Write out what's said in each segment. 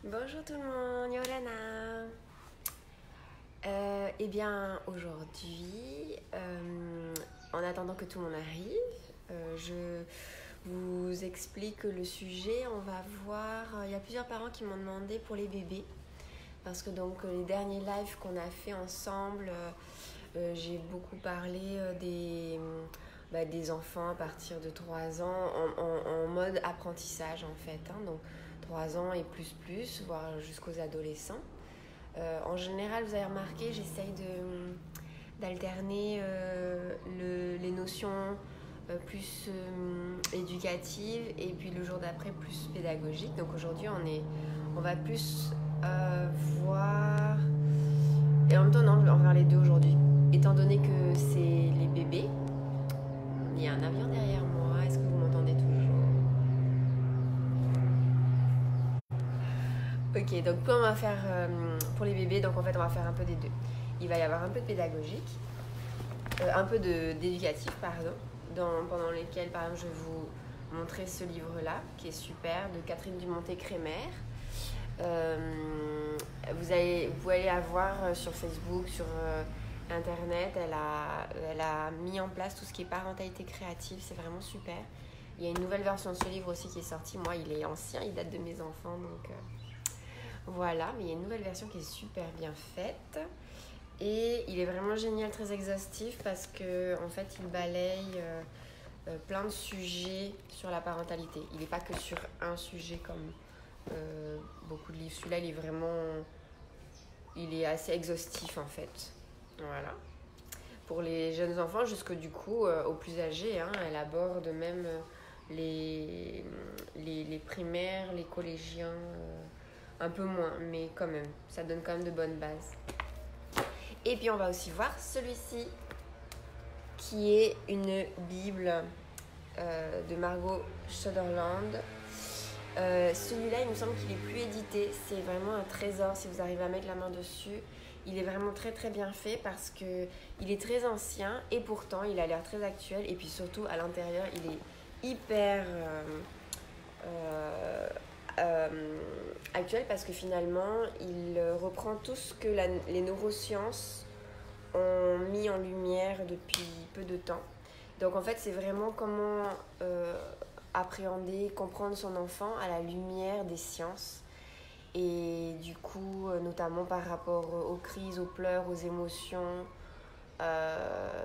Bonjour tout le monde, Yolana. Eh bien, aujourd'hui, en attendant que tout le monde arrive, je vous explique le sujet. On va voir, il y a plusieurs parents qui m'ont demandé pour les bébés. Parce que donc les derniers lives qu'on a fait ensemble, j'ai beaucoup parlé des enfants à partir de 3 ans en mode apprentissage en fait. Donc 3 ans et plus, voire jusqu'aux adolescents. En général, vous avez remarqué, j'essaye d'alterner les notions plus éducatives et puis le jour d'après plus pédagogiques. Donc aujourd'hui, on va plus voir... Et en même temps, non, on va faire les deux aujourd'hui. Étant donné que c'est les bébés, il y a un avion derrière moi. Est-ce que vous m'entendez toujours? Ok, donc on va faire pour les bébés, donc en fait on va faire un peu des deux. Il va y avoir un peu de pédagogique, un peu d'éducatif, pardon, pendant lesquels par exemple je vais vous montrer ce livre-là, qui est super, de Catherine Dumontet-Crémer. Vous allez avoir sur Facebook, sur Internet, elle a mis en place tout ce qui est parentalité créative, c'est vraiment super. Il y a une nouvelle version de ce livre aussi qui est sortie. Moi, il est ancien, il date de mes enfants, donc voilà. Mais il y a une nouvelle version qui est super bien faite. Et il est vraiment génial, très exhaustif, parce que en fait, il balaye plein de sujets sur la parentalité. Il n'est pas que sur un sujet comme beaucoup de livres. Celui-là, il est assez exhaustif en fait. Voilà. Pour les jeunes enfants, jusque du coup aux plus âgés, elle aborde même les primaires, les collégiens, un peu moins, mais quand même, ça donne quand même de bonnes bases. Et puis on va aussi voir celui-ci, qui est une Bible de Margot Sutherland. Celui-là, il me semble qu'il est plus édité. C'est vraiment un trésor si vous arrivez à mettre la main dessus. Il est vraiment très très bien fait parce qu'il est très ancien et pourtant il a l'air très actuel. Et puis surtout à l'intérieur, il est hyper actuel parce que finalement, il reprend tout ce que les neurosciences ont mis en lumière depuis peu de temps. Donc en fait, c'est vraiment comment appréhender, comprendre son enfant à la lumière des sciences. Et du coup, notamment par rapport aux crises, aux pleurs, aux émotions,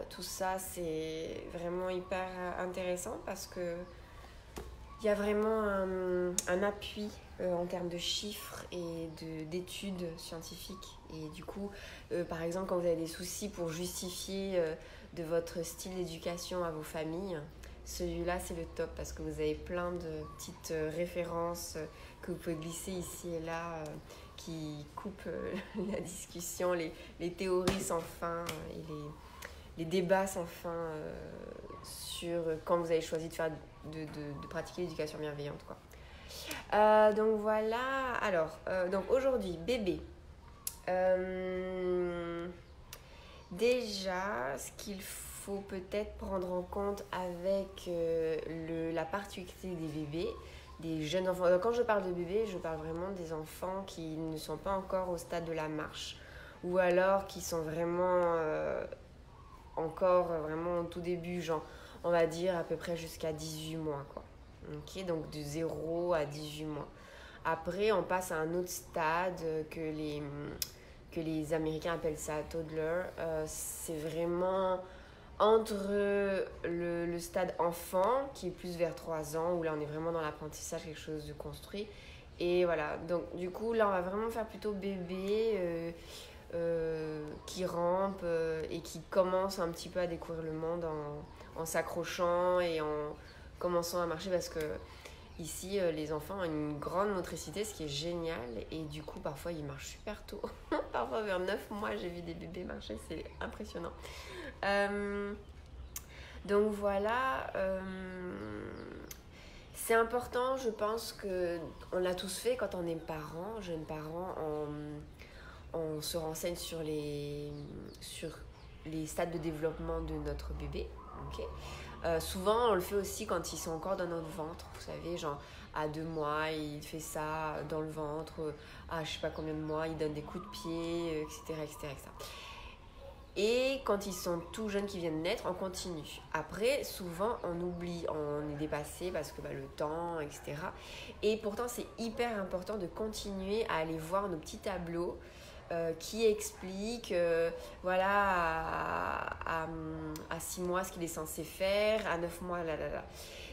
tout ça, c'est vraiment hyper intéressant parce que il y a vraiment un appui en termes de chiffres et d'études scientifiques. Et du coup, par exemple, quand vous avez des soucis pour justifier de votre style d'éducation à vos familles, celui-là, c'est le top parce que vous avez plein de petites références que vous pouvez glisser ici et là qui coupent la discussion, les théories sans fin et les débats sans fin sur quand vous avez choisi de pratiquer l'éducation bienveillante, quoi. Donc voilà, alors, donc aujourd'hui, bébé. Déjà, ce qu'il faut peut-être prendre en compte avec la particularité des bébés, des jeunes enfants. Donc, quand je parle de bébés, je parle vraiment des enfants qui ne sont pas encore au stade de la marche ou alors qui sont vraiment encore vraiment au tout début, genre on va dire à peu près jusqu'à 18 mois, quoi. Ok, donc de 0 à 18 mois. Après, on passe à un autre stade que les Américains appellent ça toddler. C'est vraiment entre le stade enfant, qui est plus vers 3 ans, où là on est vraiment dans l'apprentissage, quelque chose de construit. Et voilà, donc du coup là on va vraiment faire plutôt bébé qui rampe et qui commence un petit peu à découvrir le monde en s'accrochant et en commençant à marcher parce que ici, les enfants ont une grande motricité, ce qui est génial. Et du coup, parfois, ils marchent super tôt. Parfois, vers 9 mois, j'ai vu des bébés marcher. C'est impressionnant. Donc voilà. C'est important, je pense qu'on l'a tous fait quand on est parent, jeune parent. On se renseigne sur les stades de développement de notre bébé. Okay. Souvent, on le fait aussi quand ils sont encore dans notre ventre, vous savez, genre à 2 mois, il fait ça dans le ventre, à je sais pas combien de mois, il donne des coups de pied, etc., etc., etc. Et quand ils sont tout jeunes, qui viennent naître, on continue. Après, souvent, on oublie, on est dépassé parce que le temps, etc. Et pourtant, c'est hyper important de continuer à aller voir nos petits tableaux qui expliquent à 6 mois ce qu'il est censé faire, à 9 mois, là, là, là.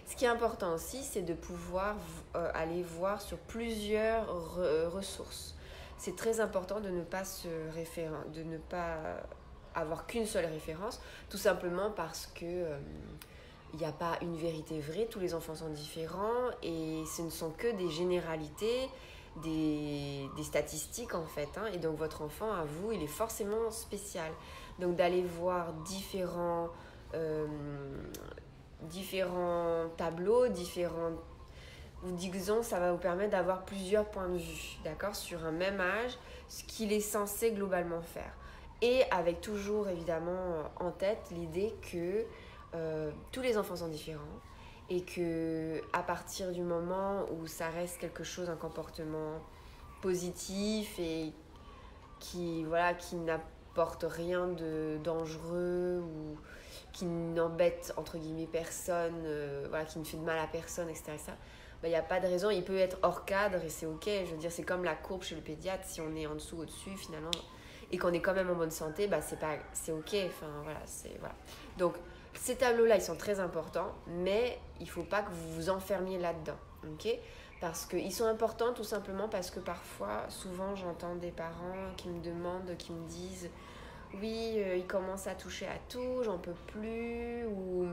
Ce qui est important aussi, c'est de pouvoir aller voir sur plusieurs ressources. C'est très important de ne pas de ne pas avoir qu'une seule référence, tout simplement parce que il n'y a pas une vérité vraie, tous les enfants sont différents et ce ne sont que des généralités, des statistiques en fait, hein. Et donc votre enfant, à vous, il est forcément spécial. Donc d'aller voir différents tableaux, disons, ça va vous permettre d'avoir plusieurs points de vue, d'accord, sur un même âge, ce qu'il est censé globalement faire. Et avec toujours évidemment en tête l'idée que tous les enfants sont différents et que à partir du moment où ça reste quelque chose, un comportement positif et qui n'apporte rien de dangereux ou qui n'embête entre guillemets personne, qui ne fait de mal à personne, etc. Il n'y a pas de raison, il peut être hors cadre et c'est ok. Je veux dire, c'est comme la courbe chez le pédiatre, si on est en dessous, au-dessus finalement, et qu'on est quand même en bonne santé, c'est ok. Voilà. Donc, ces tableaux-là, ils sont très importants, mais il ne faut pas que vous vous enfermiez là-dedans, ok? Parce qu'ils sont importants tout simplement parce que parfois, souvent, j'entends des parents qui me demandent, qui me disent « Oui, il commence à toucher à tout, j'en peux plus » ou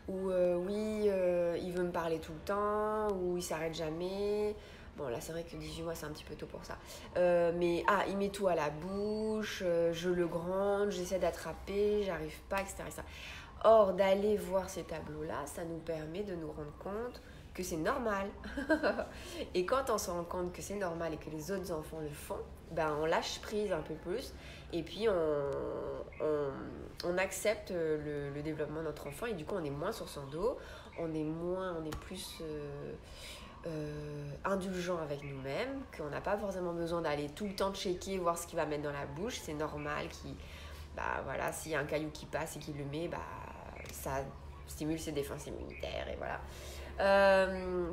oui, il veut me parler tout le temps, ou il s'arrête jamais. Bon, là, c'est vrai que 18 mois, c'est un petit peu tôt pour ça. Mais, il met tout à la bouche, je le gronde, j'essaie d'attraper, j'arrive pas, etc. Or, d'aller voir ces tableaux-là, ça nous permet de nous rendre compte que c'est normal. Et quand on se rend compte que c'est normal et que les autres enfants le font, on lâche prise un peu plus et puis on accepte le développement de notre enfant et du coup on est moins sur son dos, on est plus indulgent avec nous-mêmes, qu'on n'a pas forcément besoin d'aller tout le temps checker, voir ce qu'il va mettre dans la bouche. C'est normal s'il y a un caillou qui passe et qu'il le met, ça stimule ses défenses immunitaires et voilà.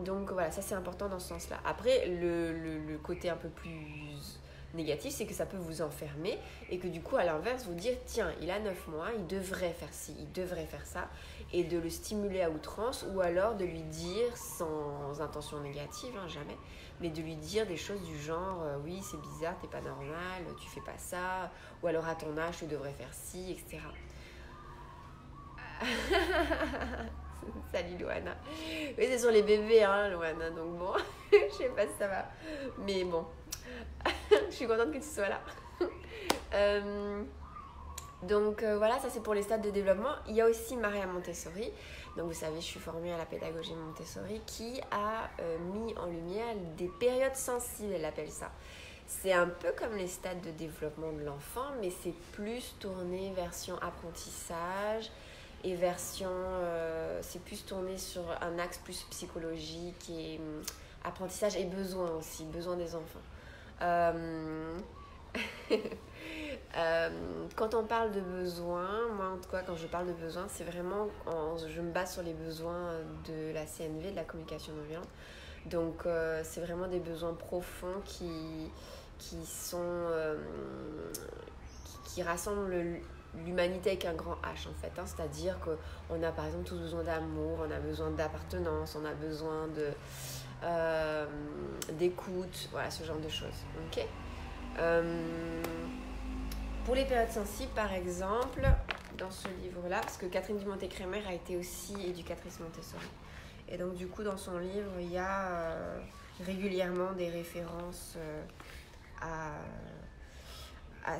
Donc voilà, ça c'est important dans ce sens-là. Après, le côté un peu plus négatif, c'est que ça peut vous enfermer et que du coup, à l'inverse, vous dire tiens, il a 9 mois, il devrait faire ci, il devrait faire ça, et de le stimuler à outrance, ou alors de lui dire sans intention négative, jamais, mais de lui dire des choses du genre oui, c'est bizarre, t'es pas normal, tu fais pas ça, ou alors à ton âge, tu devrais faire ci, etc. Salut Loana. Oui, c'est sur les bébés, Loana, donc bon, je sais pas si ça va, mais bon, je suis contente que tu sois là. Donc voilà, ça c'est pour les stades de développement. Il y a aussi Maria Montessori, donc vous savez, je suis formée à la pédagogie Montessori, qui a mis en lumière des périodes sensibles, elle appelle ça. C'est un peu comme les stades de développement de l'enfant, mais c'est plus tourné version apprentissage et c'est plus tourné sur un axe plus psychologique et apprentissage et besoin aussi, besoin des enfants. Quand on parle de besoins, moi en tout cas quand je parle de besoins, c'est vraiment, je me base sur les besoins de la CNV, de la communication non violente. Donc c'est vraiment des besoins profonds qui rassemblent l'humanité avec un grand H en fait, c'est-à-dire qu'on a par exemple tous besoin d'amour, on a besoin d'appartenance, on a besoin d'écoute, voilà, ce genre de choses, ok. Pour les périodes sensibles, par exemple, dans ce livre-là, parce que Catherine Dumontet-Crémer a été aussi éducatrice Montessori, et donc du coup dans son livre, il y a régulièrement des références à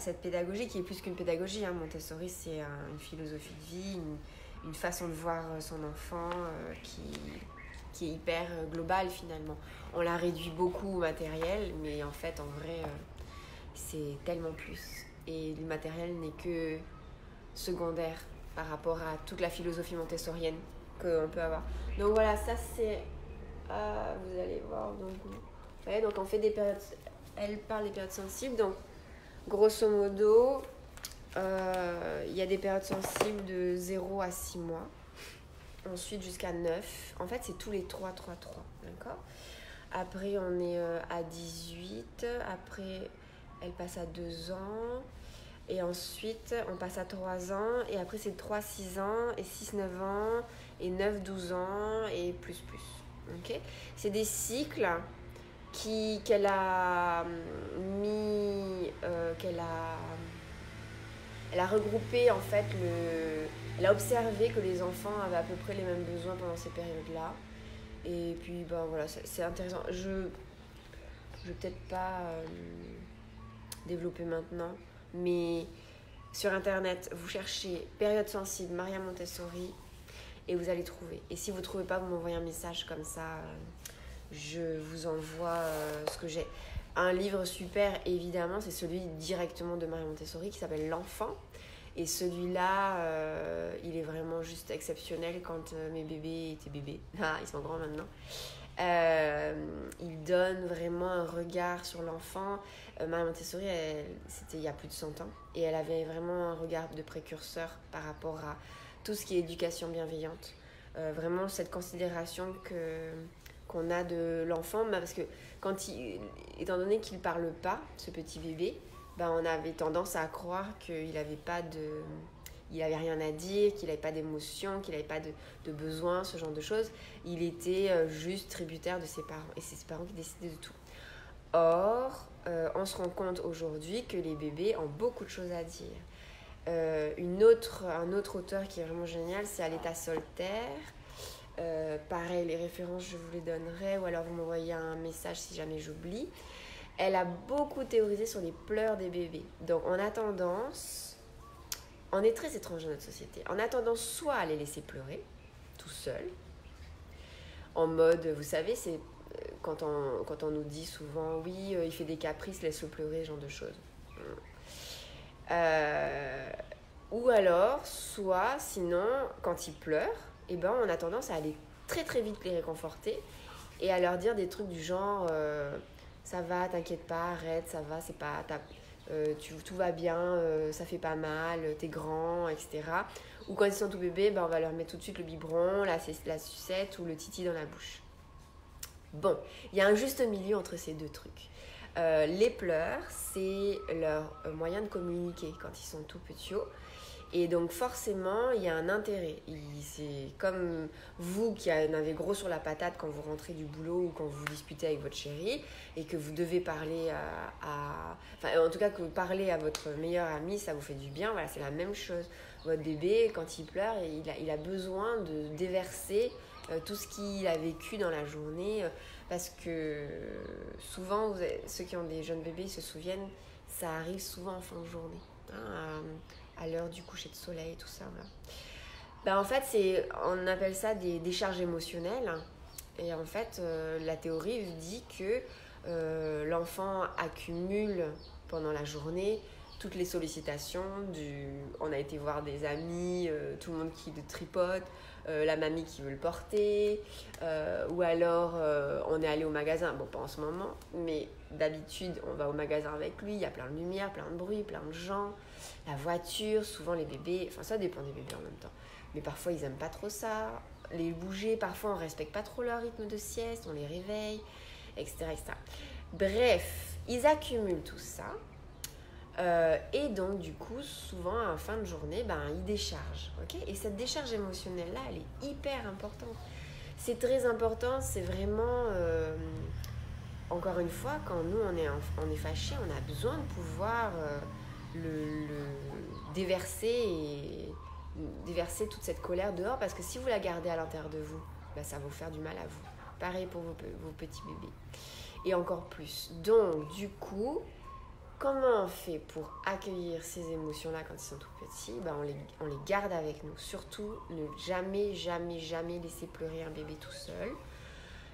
cette pédagogie qui est plus qu'une pédagogie. Montessori, c'est une philosophie de vie, une façon de voir son enfant qui est hyper globale finalement. On la réduit beaucoup au matériel, mais en fait, en vrai, c'est tellement plus. Et le matériel n'est que secondaire par rapport à toute la philosophie montessorienne qu'on peut avoir. Donc voilà, ça c'est vous allez voir. Donc, ouais, donc on fait des périodes. Elle parle des périodes sensibles. Donc, grosso modo, il y a des périodes sensibles de 0 à 6 mois. Ensuite, jusqu'à 9. En fait, c'est tous les 3, 3, 3. D'accord ? Après, on est à 18. Après, elle passe à 2 ans. Et ensuite, on passe à 3 ans. Et après, c'est 3, 6 ans. Et 6, 9 ans. Et 9, 12 ans. Et plus. Okay ? C'est des cycles qu'elle a mis... Elle a regroupé, en fait, elle a observé que les enfants avaient à peu près les mêmes besoins pendant ces périodes-là. Et puis, ben voilà, c'est intéressant. Je vais peut-être pas développer maintenant, mais sur Internet, vous cherchez période sensible Maria Montessori et vous allez trouver. Et si vous ne trouvez pas, vous m'envoyez un message comme ça. Je vous envoie ce que j'ai. Un livre super, évidemment, c'est celui directement de Maria Montessori qui s'appelle L'Enfant. Et celui-là, il est vraiment juste exceptionnel quand mes bébés étaient bébés. Ah, ils sont grands maintenant. Il donne vraiment un regard sur l'enfant. Maria Montessori, c'était il y a plus de 100 ans. Et elle avait vraiment un regard de précurseur par rapport à tout ce qui est éducation bienveillante. Vraiment cette considération qu'on a de l'enfant. Parce que étant donné qu'il ne parle pas, ce petit bébé, ben on avait tendance à croire qu'il n'avait rien à dire, qu'il n'avait pas d'émotion, qu'il n'avait pas de besoin, ce genre de choses. Il était juste tributaire de ses parents. Et c'est ses parents qui décidaient de tout. Or, on se rend compte aujourd'hui que les bébés ont beaucoup de choses à dire. Un autre auteur qui est vraiment génial, c'est Aletta Solter. Pareil, les références, je vous les donnerai. Ou alors vous m'envoyez un message si jamais j'oublie. Elle a beaucoup théorisé sur les pleurs des bébés. Donc, on est très étrange dans notre société. On a tendance soit à les laisser pleurer, tout seul, en mode, vous savez, c'est quand on nous dit souvent, oui, il fait des caprices, laisse-le pleurer, ce genre de choses. Ou alors, sinon, quand ils pleurent, eh ben, on a tendance à aller très très vite les réconforter et à leur dire des trucs du genre... ça va, t'inquiète pas, arrête, ça va, c'est pas... tout va bien, ça fait pas mal, t'es grand, etc. Ou quand ils sont tout bébés, ben on va leur mettre tout de suite le biberon, la sucette ou le titi dans la bouche. Bon, il y a un juste milieu entre ces deux trucs. Les pleurs, c'est leur moyen de communiquer quand ils sont tout petits. Et donc forcément, il y a un intérêt. C'est comme vous qui en avez gros sur la patate quand vous rentrez du boulot ou quand vous disputez avec votre chérie et que vous devez parler enfin, en tout cas, que vous parlez à votre meilleur ami, ça vous fait du bien. Voilà, c'est la même chose. Votre bébé, quand il pleure, il a besoin de déverser tout ce qu'il a vécu dans la journée. Parce que souvent, ceux qui ont des jeunes bébés se souviennent, ça arrive souvent en fin de journée. À l'heure du coucher de soleil, tout ça. Voilà. Ben, en fait, on appelle ça des décharges émotionnelles. Et en fait, la théorie dit que l'enfant accumule pendant la journée toutes les sollicitations. On a été voir des amis, tout le monde qui le tripote, la mamie qui veut le porter, ou alors on est allé au magasin, bon pas en ce moment, mais d'habitude on va au magasin avec lui, il y a plein de lumière, plein de bruit, plein de gens, la voiture, souvent les bébés, enfin ça dépend des bébés en même temps, mais parfois ils aiment pas trop ça, les bouger, parfois on respecte pas trop leur rythme de sieste, on les réveille, etc. Bref, ils accumulent tout ça. Et donc du coup souvent en fin de journée ils déchargent, okay. Et cette décharge émotionnelle là, elle est hyper importante, c'est très important, c'est vraiment encore une fois, quand nous on est fâché, on a besoin de pouvoir le déverser toute cette colère dehors, parce que si vous la gardez à l'intérieur de vous, ça va vous faire du mal à vous. Pareil pour vos petits bébés et encore plus. Donc du coup, comment on fait pour accueillir ces émotions-là quand ils sont tout petits? On les garde avec nous. Surtout, ne jamais laisser pleurer un bébé tout seul.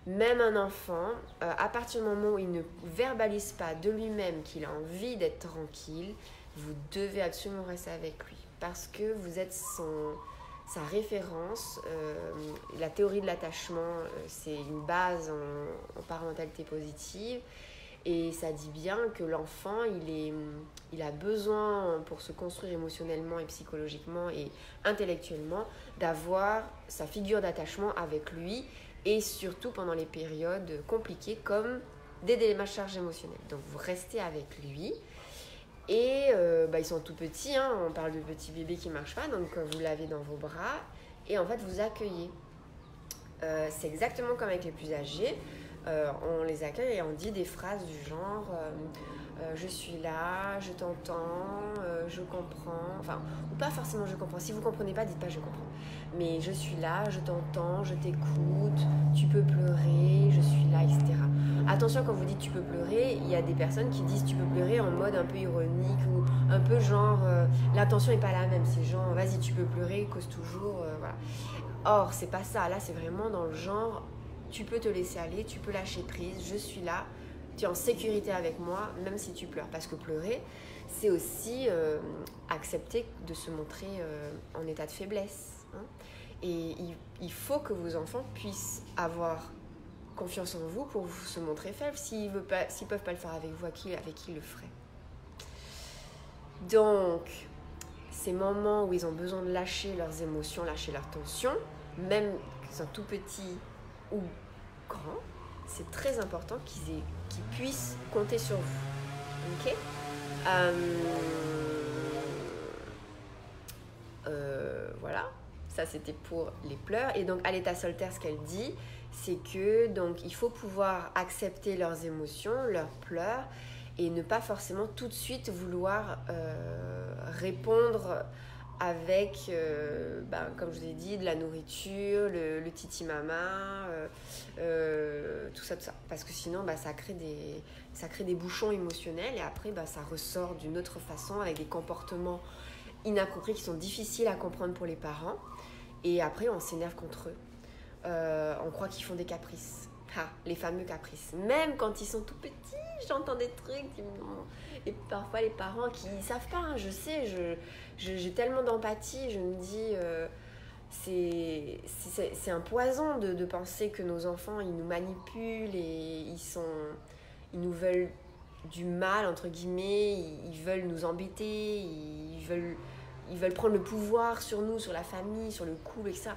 Même un enfant, à partir du moment où il ne verbalise pas de lui-même qu'il a envie d'être tranquille, vous devez absolument rester avec lui. Parce que vous êtes sa référence. La théorie de l'attachement, c'est une base en parentalité positive. Et ça dit bien que l'enfant, il a besoin, pour se construire émotionnellement et psychologiquement et intellectuellement, d'avoir sa figure d'attachement avec lui, et surtout pendant les périodes compliquées comme des démarchages émotionnels. Donc vous restez avec lui. Et ils sont tout petits, hein, on parle de petits bébés qui ne marchent pas, donc vous l'avez dans vos bras et en fait vous accueillez. C'est exactement comme avec les plus âgés. On les accueille et on dit des phrases du genre je suis là, je t'entends, je comprends, enfin, ou pas forcément je comprends, si vous ne comprenez pas, dites pas je comprends, mais je suis là, je t'entends, je t'écoute, tu peux pleurer, je suis là, etc. Attention, quand vous dites tu peux pleurer, il y a des personnes qui disent tu peux pleurer en mode un peu ironique ou un peu genre l'intention n'est pas la même, c'est genre vas-y tu peux pleurer, cause toujours, voilà. Or c'est pas ça, là c'est vraiment dans le genre tu peux te laisser aller, tu peux lâcher prise, je suis là, tu es en sécurité avec moi, même si tu pleures. Parce que pleurer, c'est aussi accepter de se montrer en état de faiblesse. Hein. Et il faut que vos enfants puissent avoir confiance en vous pour se montrer faibles. S'ils ne peuvent pas le faire avec vous, avec qui ils le feraient. Donc, ces moments où ils ont besoin de lâcher leurs émotions, lâcher leurs tensions, même qu'ils sont tout petits ou grands, c'est très important qu'ils puissent compter sur vous. Ok ? Voilà, ça c'était pour les pleurs. Et donc à l'état solitaire, ce qu'elle dit, c'est que donc il faut pouvoir accepter leurs émotions, leurs pleurs, et ne pas forcément tout de suite vouloir répondre avec, comme je vous ai dit, de la nourriture, le titi mama, tout ça. Parce que sinon, ça crée des bouchons émotionnels et après, ça ressort d'une autre façon avec des comportements inappropriés qui sont difficiles à comprendre pour les parents. Et après, on s'énerve contre eux. On croit qu'ils font des caprices. Les fameux caprices. Même quand ils sont tout petits, j'entends des trucs. Et parfois, les parents qui ne savent pas, hein, je sais, j'ai tellement d'empathie, je me dis, c'est un poison de penser que nos enfants, ils nous manipulent et ils nous veulent du mal, entre guillemets, ils veulent nous embêter, ils veulent prendre le pouvoir sur nous, sur la famille, sur le couple, etc.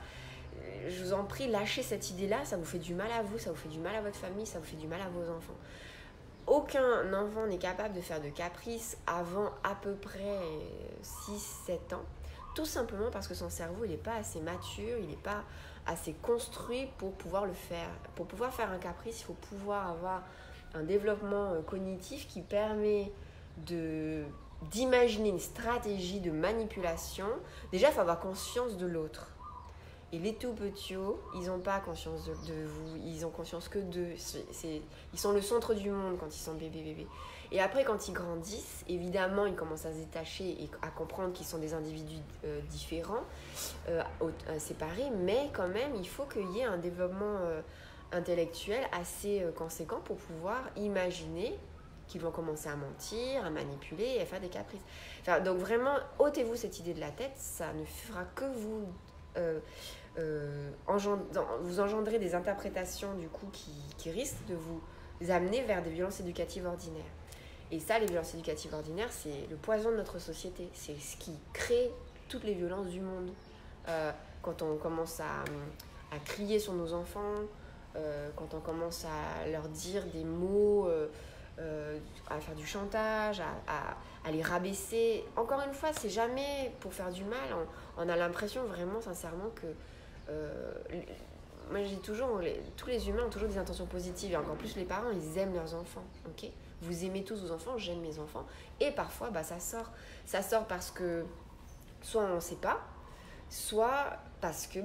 Je vous en prie, lâchez cette idée-là, ça vous fait du mal à vous, ça vous fait du mal à votre famille, ça vous fait du mal à vos enfants. Aucun enfant n'est capable de faire de caprices avant à peu près 6-7 ans, tout simplement parce que son cerveau il n'est pas assez mature, il n'est pas assez construit pour pouvoir le faire. Pour pouvoir faire un caprice, il faut pouvoir avoir un développement cognitif qui permet d'imaginer une stratégie de manipulation. Déjà, il faut avoir conscience de l'autre. Et les tout petits, ils n'ont pas conscience de vous, ils ont conscience que d'eux. Ils sont le centre du monde quand ils sont bébés. Et après, quand ils grandissent, évidemment, ils commencent à se détacher et à comprendre qu'ils sont des individus différents, séparés, mais quand même, il faut qu'il y ait un développement intellectuel assez conséquent pour pouvoir imaginer qu'ils vont commencer à mentir, à manipuler et à faire des caprices. Enfin, donc vraiment, ôtez-vous cette idée de la tête, ça ne fera que vous... vous engendrez des interprétations du coup qui risquent de vous amener vers des violences éducatives ordinaires. Et ça, les violences éducatives ordinaires, c'est le poison de notre société. C'est ce qui crée toutes les violences du monde. Quand on commence à crier sur nos enfants, quand on commence à leur dire des mots, à faire du chantage, à les rabaisser. Encore une fois, c'est jamais pour faire du mal. On a l'impression vraiment, sincèrement, que... moi, je dis toujours, tous les humains ont toujours des intentions positives. Et encore plus les parents, ils aiment leurs enfants. Okay, vous aimez tous vos enfants, j'aime mes enfants. Et parfois, ça sort. Ça sort parce que soit on ne sait pas, soit parce que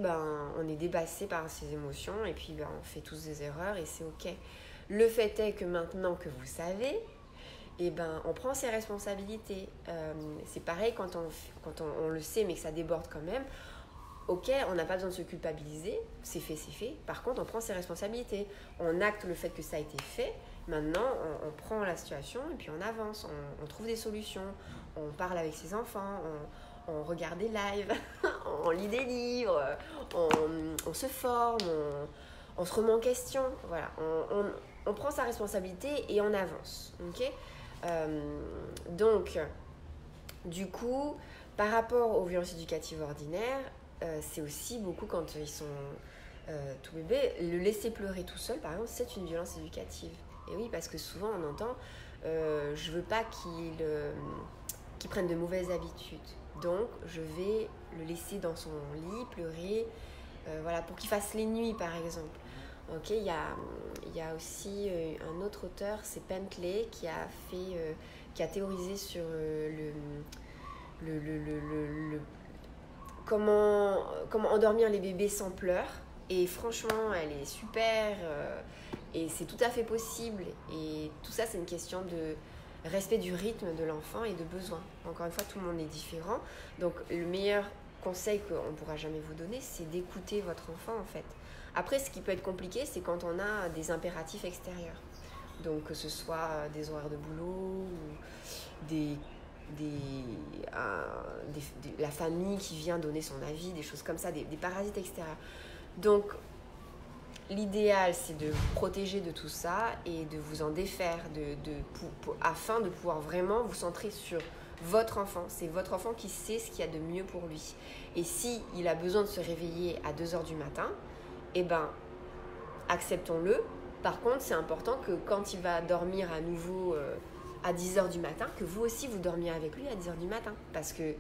on est dépassé par ses émotions et puis on fait tous des erreurs et c'est ok. Le fait est que maintenant que vous savez, on prend ses responsabilités. C'est pareil quand on le sait mais que ça déborde quand même. Ok, on n'a pas besoin de se culpabiliser, c'est fait. Par contre, on prend ses responsabilités. On acte le fait que ça a été fait. Maintenant, on prend la situation et puis on avance. On trouve des solutions. On parle avec ses enfants. on regarde des lives, on lit des livres, on se forme, on se remet en question. Voilà, on prend sa responsabilité et on avance. Ok. Donc, du coup, par rapport aux violences éducatives ordinaires, c'est aussi beaucoup quand ils sont tout bébés, le laisser pleurer tout seul, par exemple, c'est une violence éducative. Et oui, parce que souvent on entend je veux pas qu'il prenne de mauvaises habitudes. Donc, je vais le laisser dans son lit, pleurer, voilà, pour qu'il fasse les nuits, par exemple. Ok, il y a aussi un autre auteur, c'est Bentley, qui a théorisé sur comment endormir les bébés sans pleurs. Et franchement, elle est super et c'est tout à fait possible. Et tout ça, c'est une question de respect du rythme de l'enfant et de besoin. Encore une fois, tout le monde est différent. Donc, le meilleur conseil qu'on ne pourra jamais vous donner, c'est d'écouter votre enfant, en fait. Après, ce qui peut être compliqué, c'est quand on a des impératifs extérieurs. Donc, que ce soit des horaires de boulot ou la famille qui vient donner son avis, des choses comme ça, des parasites extérieurs. Donc, l'idéal, c'est de vous protéger de tout ça et de vous en défaire afin de pouvoir vraiment vous centrer sur votre enfant. C'est votre enfant qui sait ce qu'il y a de mieux pour lui. Et s'il a besoin de se réveiller à 2h du matin, eh ben, acceptons-le. Par contre, c'est important que quand il va dormir à nouveau à 10h du matin, que vous aussi vous dormiez avec lui à 10h du matin. Parce que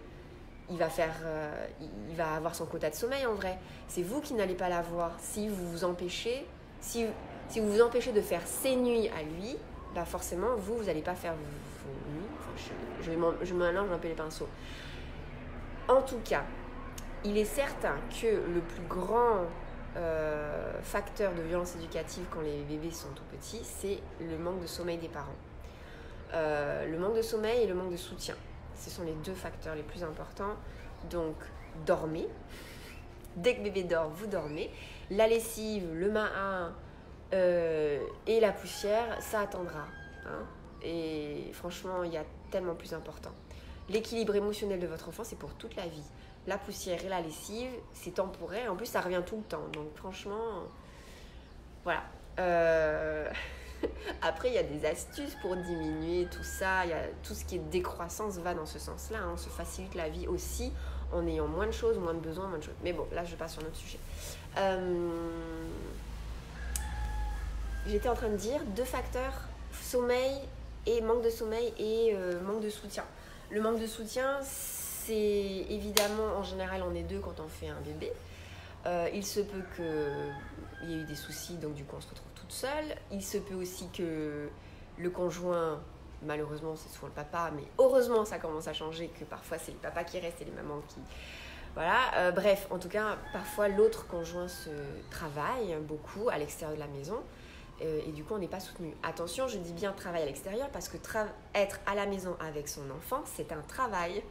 il va avoir son quota de sommeil en vrai. C'est vous qui n'allez pas l'avoir. Si vous vous empêchez de faire ses nuits à lui, bah forcément, vous n'allez pas faire vos nuits. Enfin, je mélange un peu les pinceaux. En tout cas, il est certain que le plus grand facteur de violence éducative quand les bébés sont tout petits, c'est le manque de sommeil des parents. Le manque de sommeil et le manque de soutien. Ce sont les deux facteurs les plus importants. Donc, dormez. Dès que bébé dort, vous dormez. La lessive, le main et la poussière, ça attendra. Hein. Et franchement, il y a tellement plus important. L'équilibre émotionnel de votre enfant, c'est pour toute la vie. La poussière et la lessive, c'est temporaire. En plus, ça revient tout le temps. Donc, franchement, voilà. Après, il y a des astuces pour diminuer tout ça. Tout ce qui est décroissance va dans ce sens-là. On se facilite la vie aussi en ayant moins de choses, moins de besoins, moins de choses. Mais bon, là, je passe sur un autre sujet. J'étais en train de dire 2 facteurs, sommeil et manque de sommeil et manque de soutien. Le manque de soutien, c'est évidemment, en général, on est 2 quand on fait un bébé. Il se peut qu'il y ait eu des soucis, donc du coup on se retrouve toute seule. Il se peut aussi que le conjoint, malheureusement c'est souvent le papa, mais heureusement ça commence à changer, que parfois c'est le papa qui reste et les mamans qui... Voilà, bref, en tout cas, parfois l'autre conjoint se travaille beaucoup à l'extérieur de la maison et du coup on n'est pas soutenu. Attention, je dis bien travail à l'extérieur parce que être à la maison avec son enfant, c'est un travail.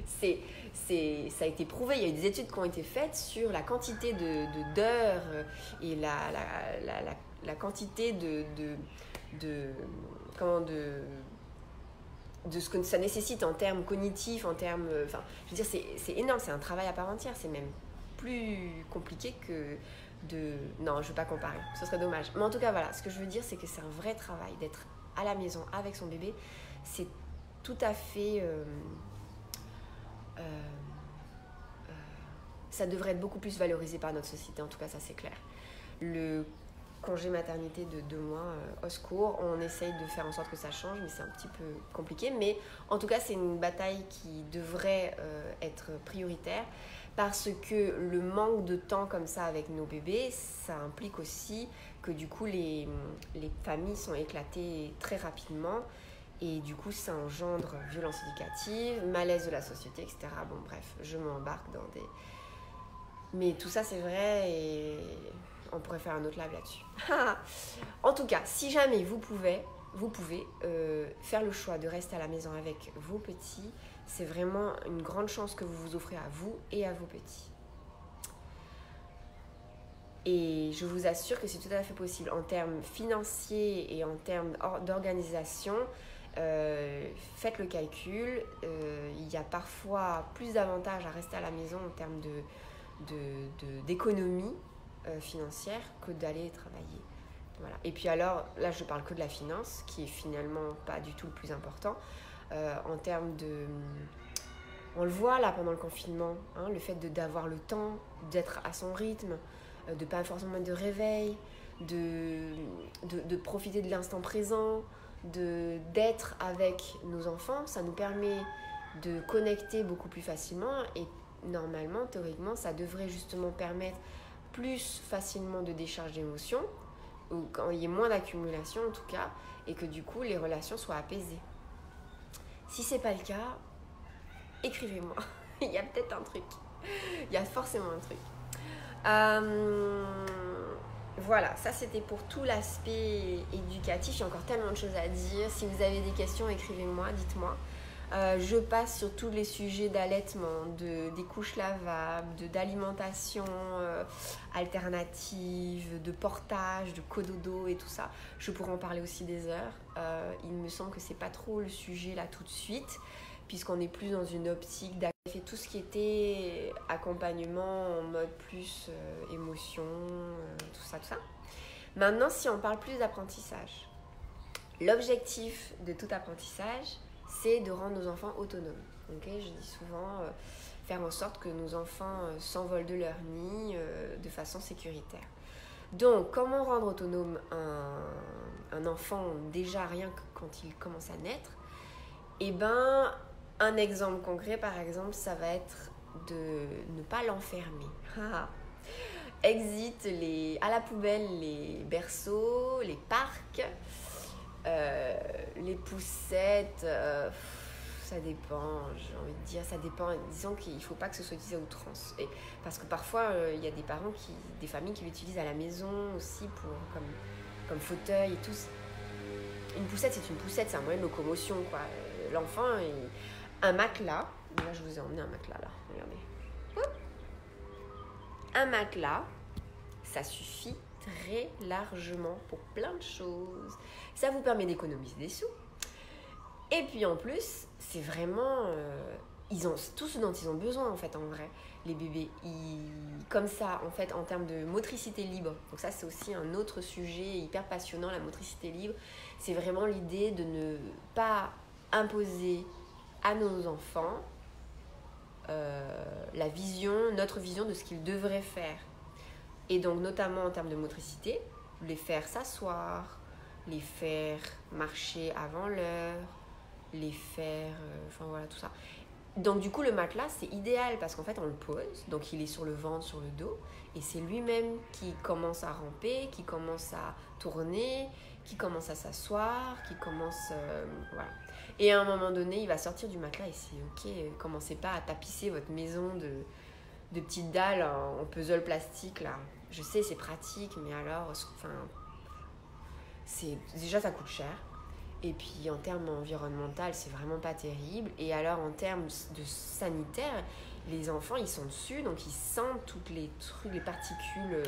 Ça a été prouvé, il y a eu des études qui ont été faites sur la quantité d'heures et la quantité de ce que ça nécessite en termes cognitifs, en termes... Enfin, je veux dire, c'est énorme, c'est un travail à part entière, c'est même plus compliqué que Non, je ne veux pas comparer, ce serait dommage. Mais en tout cas, voilà, ce que je veux dire, c'est que c'est un vrai travail d'être à la maison avec son bébé. C'est tout à fait... ça devrait être beaucoup plus valorisé par notre société, en tout cas ça c'est clair. Le congé maternité de 2 mois, au secours, on essaye de faire en sorte que ça change, mais c'est un petit peu compliqué. Mais en tout cas c'est une bataille qui devrait être prioritaire, parce que le manque de temps comme ça avec nos bébés, ça implique aussi que du coup les familles sont éclatées très rapidement. Et du coup, ça engendre violence éducative, malaise de la société, etc. Bon, bref, je m'embarque dans des... Mais tout ça, c'est vrai et on pourrait faire un autre live là-dessus. En tout cas, si jamais vous pouvez faire le choix de rester à la maison avec vos petits, c'est vraiment une grande chance que vous vous offrez à vous et à vos petits. Et je vous assure que c'est tout à fait possible en termes financiers et en termes d'organisation. Faites le calcul, il y a parfois plus d'avantages à rester à la maison en termes d'économie financière que d'aller travailler. Voilà. Et puis alors, là je parle que de la finance, qui est finalement pas du tout le plus important. En termes de... On le voit là pendant le confinement, hein, le fait d'avoir le temps, d'être à son rythme, de ne pas forcément mettre de réveil, de profiter de l'instant présent, d'être avec nos enfants, ça nous permet de connecter beaucoup plus facilement et normalement, théoriquement, ça devrait justement permettre plus facilement de décharge d'émotions, ou quand il y ait moins d'accumulation en tout cas, et que du coup les relations soient apaisées. Si c'est pas le cas, écrivez-moi. Il y a peut-être un truc. Il y a forcément un truc. Voilà, ça c'était pour tout l'aspect éducatif. Il y a encore tellement de choses à dire. Si vous avez des questions, écrivez-moi, dites-moi. Je passe sur tous les sujets d'allaitement, des couches lavables, d'alimentation alternative, de portage, de cododo et tout ça. Je pourrais en parler aussi des heures. Il me semble que c'est pas trop le sujet là tout de suite, puisqu'on est plus dans une optique d'accueil. J'ai fait tout ce qui était accompagnement en mode plus émotion, tout ça. Maintenant, si on parle plus d'apprentissage, l'objectif de tout apprentissage, c'est de rendre nos enfants autonomes. Okay, je dis souvent faire en sorte que nos enfants s'envolent de leur nid de façon sécuritaire. Donc, comment rendre autonome un enfant déjà rien que quand il commence à naître? Eh ben, un exemple concret, par exemple, ça va être de ne pas l'enfermer. Exit à la poubelle les berceaux, les parcs, les poussettes, ça dépend, j'ai envie de dire, ça dépend. Disons qu'il ne faut pas que ce soit utilisé à outrance. Parce que parfois, il y a des familles qui l'utilisent à la maison aussi comme fauteuil et tout. Une poussette, c'est une poussette, c'est un moyen de locomotion, quoi. L'enfant, un matelas. Là, je vous ai emmené un matelas, là. Regardez. Un matelas, ça suffit très largement pour plein de choses. Ça vous permet d'économiser des sous. Et puis en plus, c'est vraiment... ils ont tout ce dont ils ont besoin, en fait, en vrai. Les bébés, comme ça, en fait, en termes de motricité libre. Donc ça, c'est aussi un autre sujet hyper passionnant, la motricité libre. C'est vraiment l'idée de ne pas imposer à nos enfants notre vision de ce qu'ils devraient faire. Et donc, notamment en termes de motricité, les faire s'asseoir, les faire marcher avant l'heure, les faire... enfin, voilà, tout ça. Donc, du coup, le matelas, c'est idéal parce qu'en fait, on le pose. Donc, il est sur le ventre, sur le dos. Et c'est lui-même qui commence à ramper, qui commence à tourner, qui commence à s'asseoir, qui commence... voilà. Et à un moment donné, il va sortir du matelas et c'est ok. Commencez pas à tapisser votre maison de petites dalles en puzzle plastique, là. Je sais, c'est pratique, mais alors... Enfin, déjà, ça coûte cher. Et puis, en termes environnementaux, c'est vraiment pas terrible. Et alors, en termes de sanitaire, les enfants, ils sont dessus, donc ils sentent toutes les particules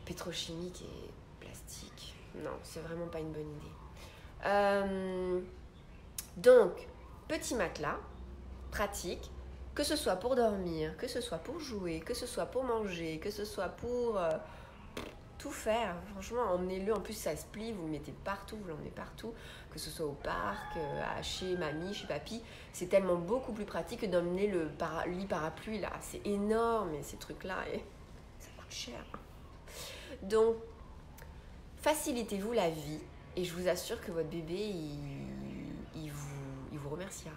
pétrochimiques et plastiques. Non, c'est vraiment pas une bonne idée. Donc, petit matelas, pratique, que ce soit pour dormir, que ce soit pour jouer, que ce soit pour manger, que ce soit pour tout faire. Franchement, emmenez-le, en plus ça se plie, vous le mettez partout, vous l'emmenez partout, que ce soit au parc, chez mamie, chez papy. C'est tellement beaucoup plus pratique que d'emmener le lit parapluie là. C'est énorme, ces trucs-là, et ça coûte cher. Donc, facilitez-vous la vie. Et je vous assure que votre bébé, il vous remerciera.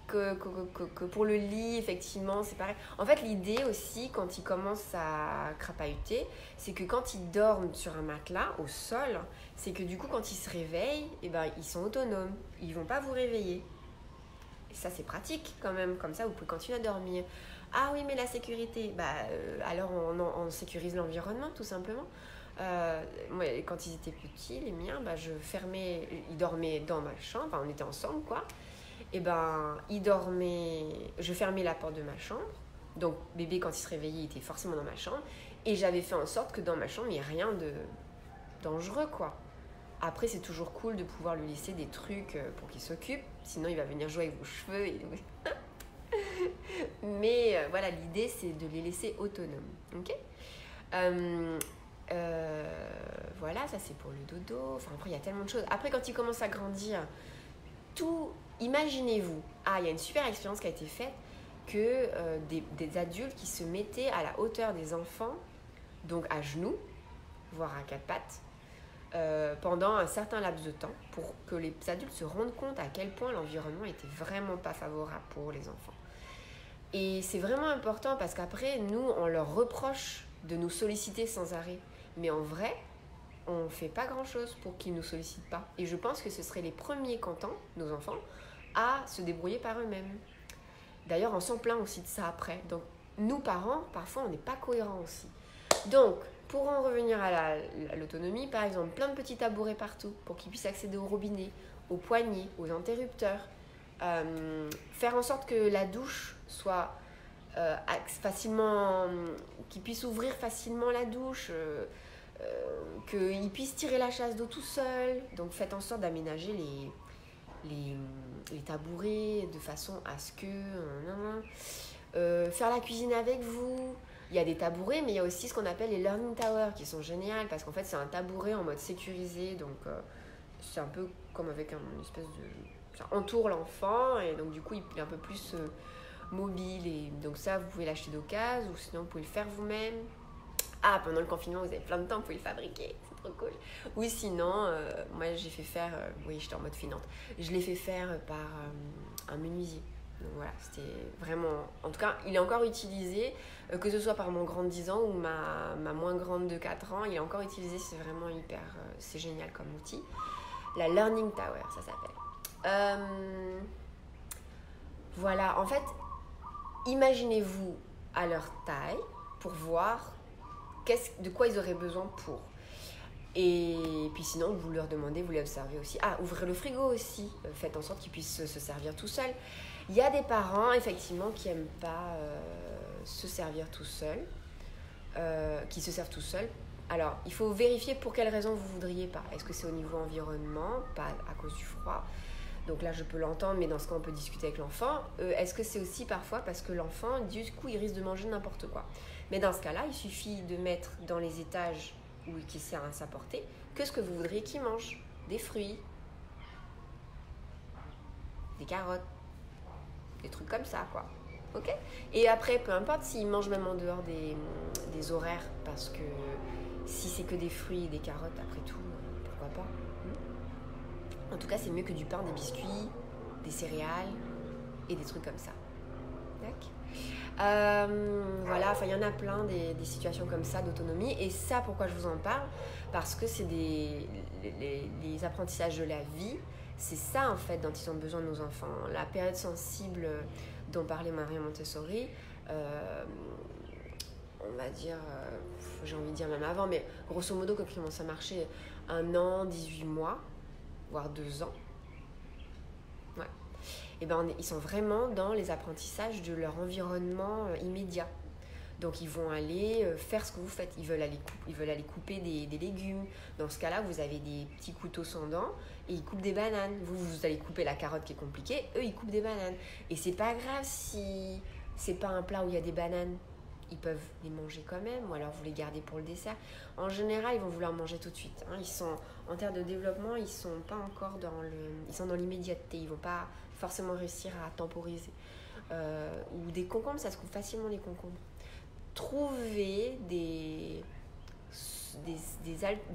Que pour le lit, effectivement, c'est pareil. En fait, l'idée aussi, quand ils commencent à crapahuter, c'est que quand ils dorment sur un matelas, au sol, c'est que du coup, quand ils se réveillent, eh ben, ils sont autonomes. Ils ne vont pas vous réveiller. Et ça, c'est pratique quand même. Comme ça, vous pouvez continuer à dormir. Ah oui, mais la sécurité, alors on sécurise l'environnement tout simplement. Moi, quand ils étaient petits, les miens, ils dormaient dans ma chambre, enfin, on était ensemble quoi. Et je fermais la porte de ma chambre. Donc bébé, quand il se réveillait, il était forcément dans ma chambre. Et j'avais fait en sorte que dans ma chambre, il n'y ait rien dangereux, quoi. Après, c'est toujours cool de pouvoir lui laisser des trucs pour qu'il s'occupe. Sinon, il va venir jouer avec vos cheveux. Mais voilà, l'idée, c'est de les laisser autonomes. Ok. Voilà, ça c'est pour le dodo. Enfin, après, il y a tellement de choses. Après, quand il commence à grandir, imaginez-vous. Il y a une super expérience qui a été faite que des adultes qui se mettaient à la hauteur des enfants, donc à genoux, voire à quatre pattes, pendant un certain laps de temps pour que les adultes se rendent compte à quel point l'environnement était vraiment pas favorable pour les enfants. Et c'est vraiment important parce qu'après, nous, on leur reproche de nous solliciter sans arrêt. Mais en vrai, on ne fait pas grand-chose pour qu'ils ne nous sollicitent pas. Et je pense que ce seraient les premiers contents, nos enfants, à se débrouiller par eux-mêmes. D'ailleurs, on s'en plaint aussi de ça après. Donc, nous, parents, parfois, on n'est pas cohérents aussi. Donc, pour en revenir à l'autonomie, par exemple, plein de petits tabourets partout pour qu'ils puissent accéder au robinet, aux poignées, aux interrupteurs. Faire en sorte que la douche soit facilement, qu'ils puissent ouvrir facilement la douche, qu'ils puissent tirer la chasse d'eau tout seul. Donc faites en sorte d'aménager les tabourets de façon à ce que faire la cuisine avec vous. Il y a des tabourets, mais il y a aussi ce qu'on appelle les learning towers qui sont géniales parce qu'en fait c'est un tabouret en mode sécurisé, donc c'est un peu comme avec une espèce de... ça entoure l'enfant et donc du coup il est un peu plus mobile, et donc ça vous pouvez l'acheter d'occasion ou sinon vous pouvez le faire vous-même. Pendant le confinement vous avez plein de temps, vous pouvez le fabriquer, c'est trop cool. Ou sinon moi j'ai fait faire, oui j'étais en mode finante, je l'ai fait faire par un menuisier. Donc voilà, c'était vraiment... En tout cas, il est encore utilisé, que ce soit par mon grand de 10 ans ou ma moins grande de 4 ans, il est encore utilisé, c'est vraiment hyper... c'est génial comme outil. La Learning Tower, ça s'appelle. Voilà, en fait, imaginez-vous à leur taille pour voir de quoi ils auraient besoin pour. Et puis sinon, vous leur demandez, vous les observez aussi. Ouvrez le frigo aussi, faites en sorte qu'ils puissent se servir tout seuls. Il y a des parents, effectivement, qui n'aiment pas se servir tout seuls, qui se servent tout seuls. Alors, il faut vérifier pour quelles raisons vous ne voudriez pas. Est-ce que c'est au niveau environnement, pas à cause du froid? Donc là, je peux l'entendre, mais dans ce cas, on peut discuter avec l'enfant. Est-ce que c'est aussi parfois parce que l'enfant, du coup, il risque de manger n'importe quoi? Mais dans ce cas-là, il suffit de mettre dans les étages où qui sert à sa portée que ce que vous voudriez qu'il mange. Des fruits, des carottes, des trucs comme ça, quoi. Ok? Et après, peu importe s'il mange même en dehors des horaires, parce que si c'est que des fruits et des carottes, après tout, pourquoi pas? En tout cas, c'est mieux que du pain, des biscuits, des céréales et des trucs comme ça. Voilà, il y en a plein des situations comme ça d'autonomie. Et ça, pourquoi je vous en parle? Parce que c'est les apprentissages de la vie. C'est ça, en fait, dont ils ont besoin, nos enfants. La période sensible dont parlait Marie Montessori, on va dire, j'ai envie de dire même avant, mais grosso modo, quand ils commencent à marcher 1 an, 18 mois, voire 2 ans, ouais. Et ils sont vraiment dans les apprentissages de leur environnement immédiat. Donc ils vont aller faire ce que vous faites. Ils veulent aller couper des légumes. Dans ce cas-là, vous avez des petits couteaux sans dents et ils coupent des bananes. Vous allez couper la carotte qui est compliquée, eux ils coupent des bananes. Et c'est pas grave si c'est pas un plat où il y a des bananes. Ils peuvent les manger quand même, ou alors vous les gardez pour le dessert. En général, ils vont vouloir manger tout de suite. Ils sont, en termes de développement, ils sont pas encore ils sont dans l'immédiateté. Ils vont pas forcément réussir à temporiser. Ou des concombres, ça se coupe facilement les concombres. Trouver des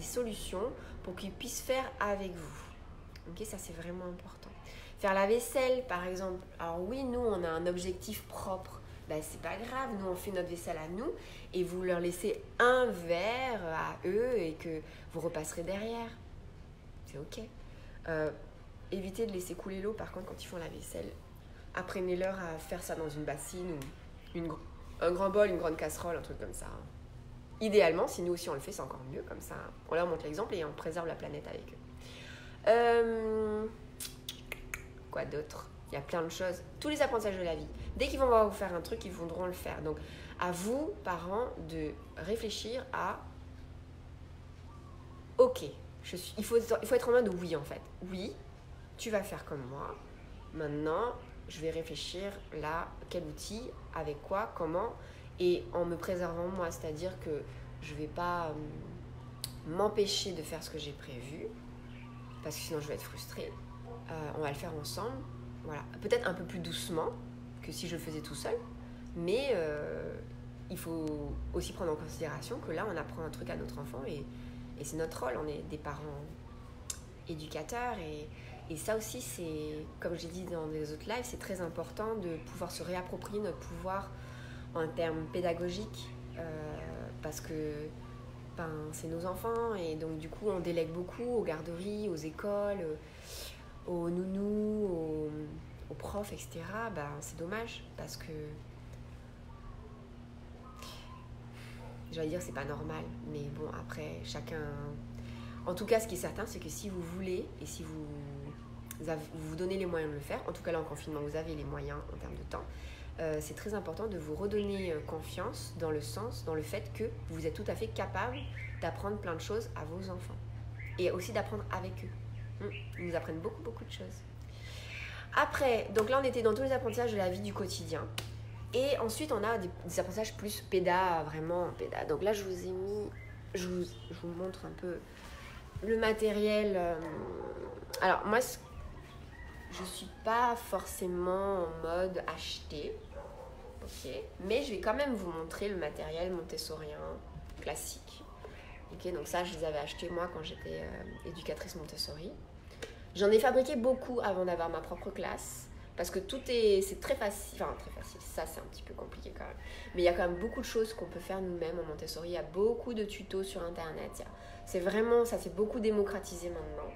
solutions pour qu'ils puissent faire avec vous. Ok, ça c'est vraiment important. Faire la vaisselle, par exemple. Alors oui, nous, on a un objectif propre. C'est pas grave, nous on fait notre vaisselle à nous et vous leur laissez un verre à eux et que vous repasserez derrière. C'est ok. Évitez de laisser couler l'eau par contre quand ils font la vaisselle. Apprenez-leur à faire ça dans une bassine ou un grand bol, une grande casserole, un truc comme ça. Idéalement, si nous aussi on le fait, c'est encore mieux comme ça. On leur montre l'exemple et on préserve la planète avec eux. Quoi d'autre? Il y a plein de choses. Tous les apprentissages de la vie. Dès qu'ils vont voir vous faire un truc, ils voudront le faire. Donc, à vous, parents, de réfléchir à... Ok, ok, il faut être en mode oui en fait. Oui, tu vas faire comme moi. Maintenant, je vais réfléchir là, quel outil, avec quoi, comment, et en me préservant moi. C'est-à-dire que je ne vais pas m'empêcher de faire ce que j'ai prévu, parce que sinon je vais être frustrée. On va le faire ensemble. Voilà. Peut-être un peu plus doucement que si je le faisais tout seul, mais il faut aussi prendre en considération que là, on apprend un truc à notre enfant et c'est notre rôle. On est des parents éducateurs et ça aussi, c'est, comme j'ai dit dans les autres lives, c'est très important de pouvoir se réapproprier notre pouvoir en termes pédagogiques parce que c'est nos enfants et donc du coup, on délègue beaucoup aux garderies, aux écoles, aux nounous, aux profs, etc. C'est dommage parce que j'allais dire c'est pas normal, mais bon après chacun. En tout cas, ce qui est certain, c'est que si vous voulez et si vous vous donnez les moyens de le faire, en tout cas là en confinement vous avez les moyens en termes de temps, c'est très important de vous redonner confiance dans le fait que vous êtes tout à fait capable d'apprendre plein de choses à vos enfants et aussi d'apprendre avec eux. Ils nous apprennent beaucoup beaucoup de choses. Après, donc là on était dans tous les apprentissages de la vie du quotidien. Et ensuite, on a des apprentissages plus vraiment péda. Donc là, je vous ai mis, je vous montre un peu le matériel. Alors, moi, je ne suis pas forcément en mode acheter, ok, mais je vais quand même vous montrer le matériel montessorien classique. Ok, donc ça, je les avais achetés moi quand j'étais éducatrice Montessori. J'en ai fabriqué beaucoup avant d'avoir ma propre classe. Parce que c'est très facile, ça c'est un petit peu compliqué quand même. Mais il y a quand même beaucoup de choses qu'on peut faire nous-mêmes en Montessori. Il y a beaucoup de tutos sur internet. Ça s'est beaucoup démocratisé maintenant.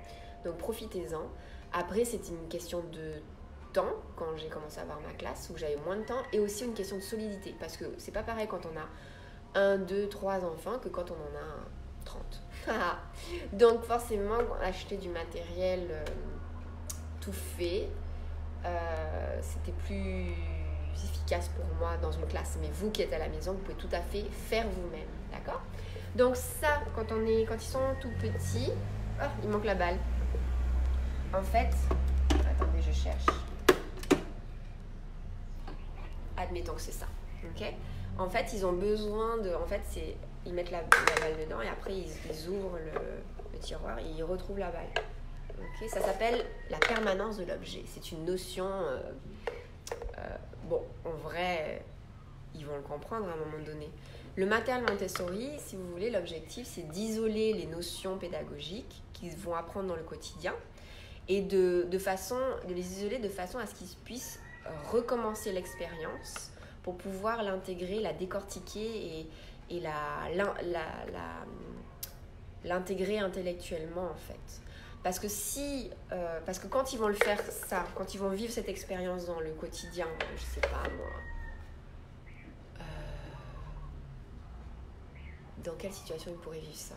Donc profitez-en. Après, c'était une question de temps quand j'ai commencé à avoir ma classe, où j'avais moins de temps, et aussi une question de solidité. Parce que c'est pas pareil quand on a 1, 2, 3 enfants que quand on en a 30. Donc forcément, acheter du matériel tout fait, c'était plus efficace pour moi dans une classe, mais vous qui êtes à la maison, vous pouvez tout à fait faire vous-même, d'accord? Donc ça, quand ils sont tout petits, il manque la balle. En fait, attendez, je cherche. Admettons que c'est ça, ok? En fait, ils ont besoin ils mettent la balle dedans et après ils ouvrent le tiroir et ils retrouvent la balle. Okay, ça s'appelle la permanence de l'objet. C'est une notion, en vrai, ils vont le comprendre à un moment donné. Le matériel Montessori, si vous voulez, l'objectif, c'est d'isoler les notions pédagogiques qu'ils vont apprendre dans le quotidien et de les isoler de façon à ce qu'ils puissent recommencer l'expérience pour pouvoir l'intégrer, la décortiquer et l'intégrer intellectuellement, en fait. Parce que quand ils vont le faire ça, quand ils vont vivre cette expérience dans le quotidien, je sais pas moi, dans quelle situation ils pourraient vivre ça?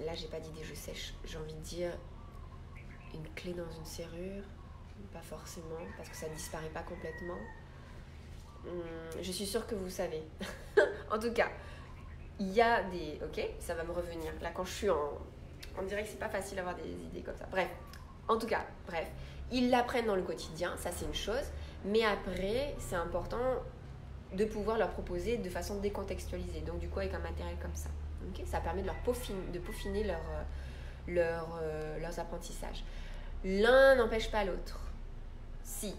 Là, j'ai pas d'idée, je sèche. J'ai envie de dire une clé dans une serrure, pas forcément, parce que ça disparaît pas complètement. Je suis sûre que vous savez. En tout cas. Il y a des... Ok, ça va me revenir. Là, quand je suis on dirait que c'est pas facile d'avoir des idées comme ça. Bref, en tout cas, ils l'apprennent dans le quotidien, ça c'est une chose. Mais après, c'est important de pouvoir leur proposer de façon décontextualisée. Donc du coup, avec un matériel comme ça. Okay, ça permet de peaufiner leurs apprentissages. L'un n'empêche pas l'autre. Si.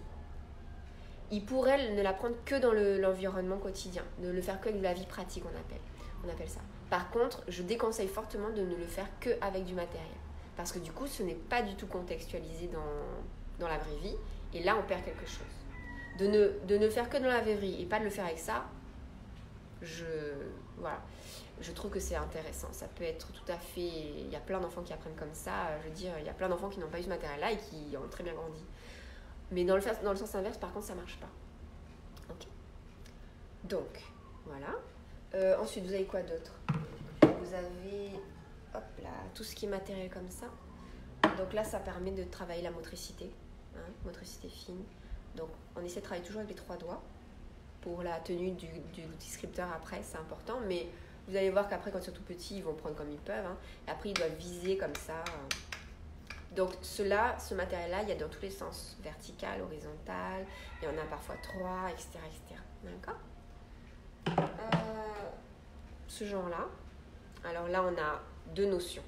Ils pourraient ne l'apprendre que dans l'environnement quotidien, ne le faire que de la vie pratique, on appelle ça. Par contre, je déconseille fortement de ne le faire qu'avec du matériel. Parce que du coup, ce n'est pas du tout contextualisé dans la vraie vie. Et là, on perd quelque chose. De ne faire que dans la vraie vie et pas de le faire avec ça, je trouve que c'est intéressant. Ça peut être tout à fait... Il y a plein d'enfants qui apprennent comme ça. Je veux dire, il y a plein d'enfants qui n'ont pas eu ce matériel-là et qui ont très bien grandi. Mais dans le sens inverse, par contre, ça ne marche pas. Ok. Donc, voilà. Ensuite, vous avez quoi d'autre? Vous avez tout ce qui est matériel comme ça. Donc là, ça permet de travailler la motricité, motricité fine. Donc, on essaie de travailler toujours avec les 3 doigts. pour la tenue du descripteur après, c'est important. Mais vous allez voir qu'après, quand ils sont tout petits, ils vont prendre comme ils peuvent. Hein. Et après, ils doivent viser comme ça. Donc ce matériel-là, il y a dans tous les sens. Vertical, horizontal, il y en a parfois 3, etc. etc. D'accord. Ce genre-là. Alors là, on a 2 notions.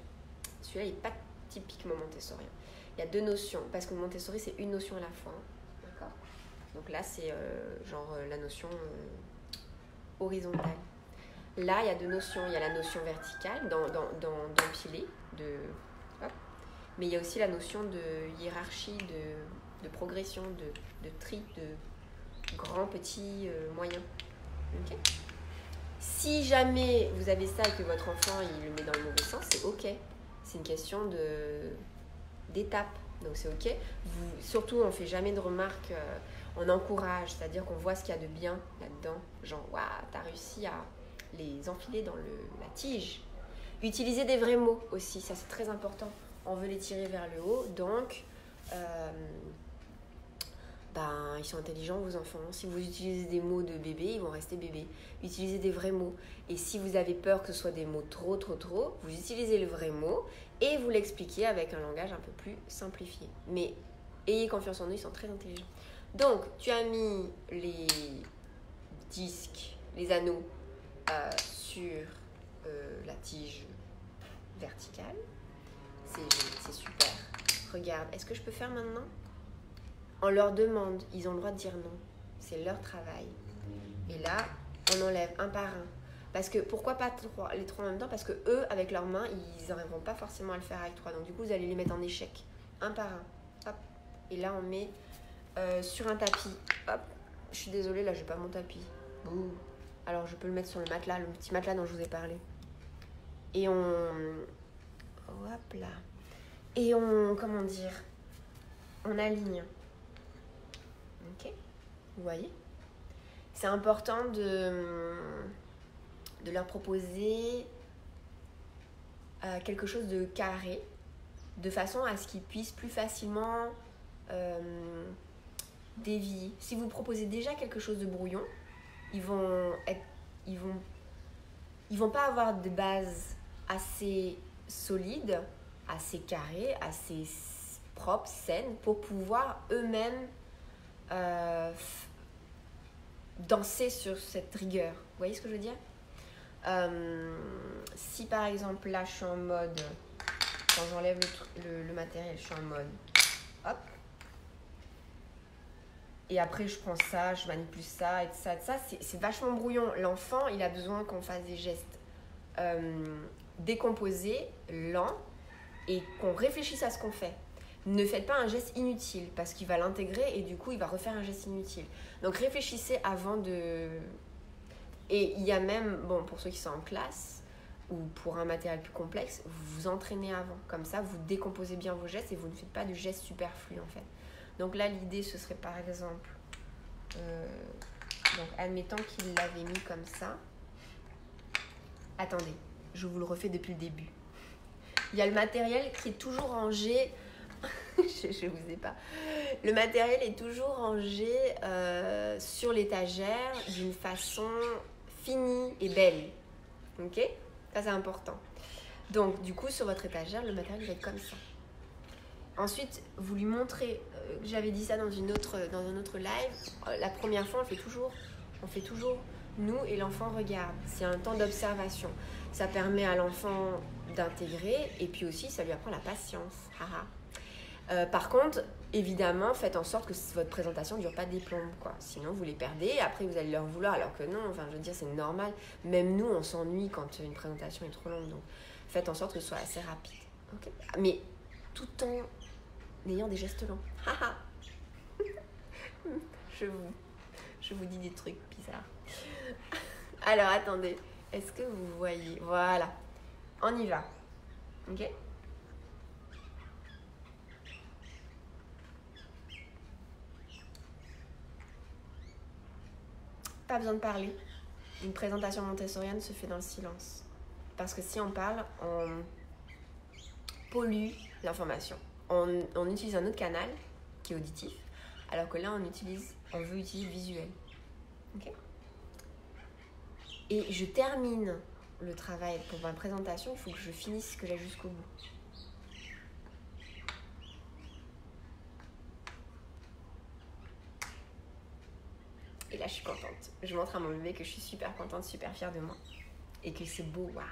Celui-là, il n'est pas typiquement montessorien. Il y a 2 notions, parce que Montessori, c'est une notion à la fois. Hein. D'accord. Donc là, c'est la notion horizontale. Là, il y a 2 notions. Il y a la notion verticale, d'empiler, mais il y a aussi la notion de hiérarchie, de progression, de tri, de grand, petit, moyen. Ok. Si jamais vous avez ça et que votre enfant il le met dans le mauvais sens, c'est ok. C'est une question d'étape. Donc c'est ok. Surtout, on ne fait jamais de remarques, on encourage, c'est-à-dire qu'on voit ce qu'il y a de bien là-dedans. Genre, waouh, t'as réussi à les enfiler dans la tige. Utilisez des vrais mots aussi, ça c'est très important. On veut les tirer vers le haut, donc ils sont intelligents vos enfants. Si vous utilisez des mots de bébé, ils vont rester bébés. Utilisez des vrais mots. Et si vous avez peur que ce soit des mots trop, vous utilisez le vrai mot et vous l'expliquez avec un langage un peu plus simplifié. Mais ayez confiance en eux, ils sont très intelligents. Donc, tu as mis les disques, les anneaux sur la tige verticale. C'est super. Regarde, est-ce que je peux faire maintenant ? On leur demande, ils ont le droit de dire non. C'est leur travail. Et là, on enlève un par un. Parce que, pourquoi pas les 3 en même temps ? Parce que eux, avec leurs mains, ils n'arriveront pas forcément à le faire avec 3. Donc du coup, vous allez les mettre en échec. Un par un. Hop. Et là, on met sur un tapis. Hop. Je suis désolée, là, je n'ai pas mon tapis. Bouh. Alors, je peux le mettre sur le matelas, le petit matelas dont je vous ai parlé. Et hop là. Et comment dire ? On aligne. Ok, vous voyez, c'est important de leur proposer quelque chose de carré, de façon à ce qu'ils puissent plus facilement dévier. Si vous proposez déjà quelque chose de brouillon, ils vont pas avoir de base assez solide, assez carrée, assez propre, saine, pour pouvoir eux-mêmes danser sur cette rigueur. Vous voyez ce que je veux dire ? Si par exemple là je suis en mode, quand j'enlève le matériel, je suis en mode hop, et après je prends ça, je manipule ça et ça, c'est vachement brouillon. L'enfant, il a besoin qu'on fasse des gestes décomposés, lents, et qu'on réfléchisse à ce qu'on fait. Ne faites pas un geste inutile parce qu'il va l'intégrer et du coup il va refaire un geste inutile. Donc réfléchissez avant de... Et il y a même, pour ceux qui sont en classe ou pour un matériel plus complexe, vous vous entraînez avant. Comme ça, vous décomposez bien vos gestes et vous ne faites pas de gestes superflus en fait. Donc là, l'idée ce serait par exemple, donc admettons qu'il l'avait mis comme ça. Attendez, je vous le refais depuis le début. Il y a le matériel qui est toujours rangé... je vous ai pas. Le matériel est toujours rangé sur l'étagère d'une façon finie et belle. Ok ? Ça, c'est important. Donc, du coup, sur votre étagère, le matériel va être comme ça. Ensuite, vous lui montrez, j'avais dit ça dans un autre live, la première fois, on fait toujours, nous et l'enfant regarde. C'est un temps d'observation. Ça permet à l'enfant d'intégrer et puis aussi, ça lui apprend la patience. Par contre, évidemment, faites en sorte que votre présentation ne dure pas des plombes, quoi. Sinon, vous les perdez et après, vous allez leur vouloir, alors que non, enfin, je veux dire, c'est normal. Même nous, on s'ennuie quand une présentation est trop longue. Donc, faites en sorte que ce soit assez rapide. Okay ? Mais tout en ayant des gestes lents. je vous dis des trucs bizarres. Alors, attendez. Est-ce que vous voyez ? Voilà. On y va. Ok ? Pas besoin de parler. Une présentation montessorienne se fait dans le silence. Parce que si on parle, on pollue l'information. On utilise un autre canal qui est auditif, alors que là, on veut utiliser le visuel. Ok ? Et je termine le travail pour ma présentation, il faut que je finisse, que j'aille jusqu'au bout. Et là, je suis contente. Je montre à mon bébé que je suis super contente, super fière de moi. Et que c'est beau, waouh.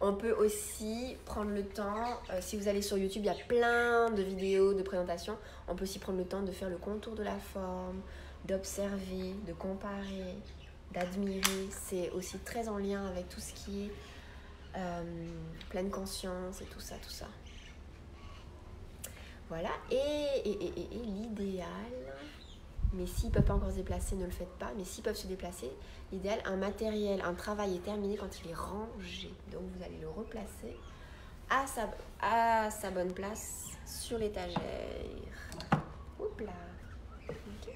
On peut aussi prendre le temps, si vous allez sur YouTube, il y a plein de vidéos de présentation. On peut aussi prendre le temps de faire le contour de la forme, d'observer, de comparer, d'admirer. C'est aussi très en lien avec tout ce qui est pleine conscience et tout ça, tout ça. Voilà. Et l'idéal, mais s'ils ne peuvent pas encore se déplacer, ne le faites pas. Mais s'ils peuvent se déplacer, l'idéal, un matériel, un travail est terminé quand il est rangé. Donc vous allez le replacer à sa bonne place sur l'étagère. Oups là. Okay.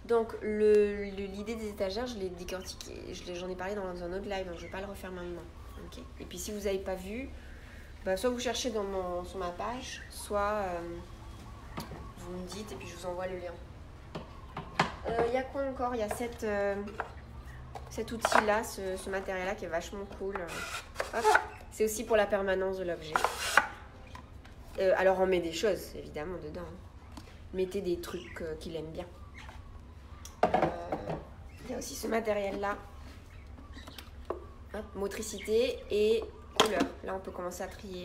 Donc l'idée des étagères, je l'ai décortiquée, j'en ai parlé dans un autre live, donc je ne vais pas le refaire maintenant. Okay. Et puis si vous n'avez pas vu, soit vous cherchez sur ma page, soit vous me dites et puis je vous envoie le lien. Il y a quoi encore? Il y a cet outil-là, ce matériel-là qui est vachement cool. Hop. C'est aussi pour la permanence de l'objet. Alors on met des choses, évidemment, dedans. Mettez des trucs qu'il aime bien. Il y a aussi ce matériel-là. Hop, motricité et couleur. Là, on peut commencer à trier.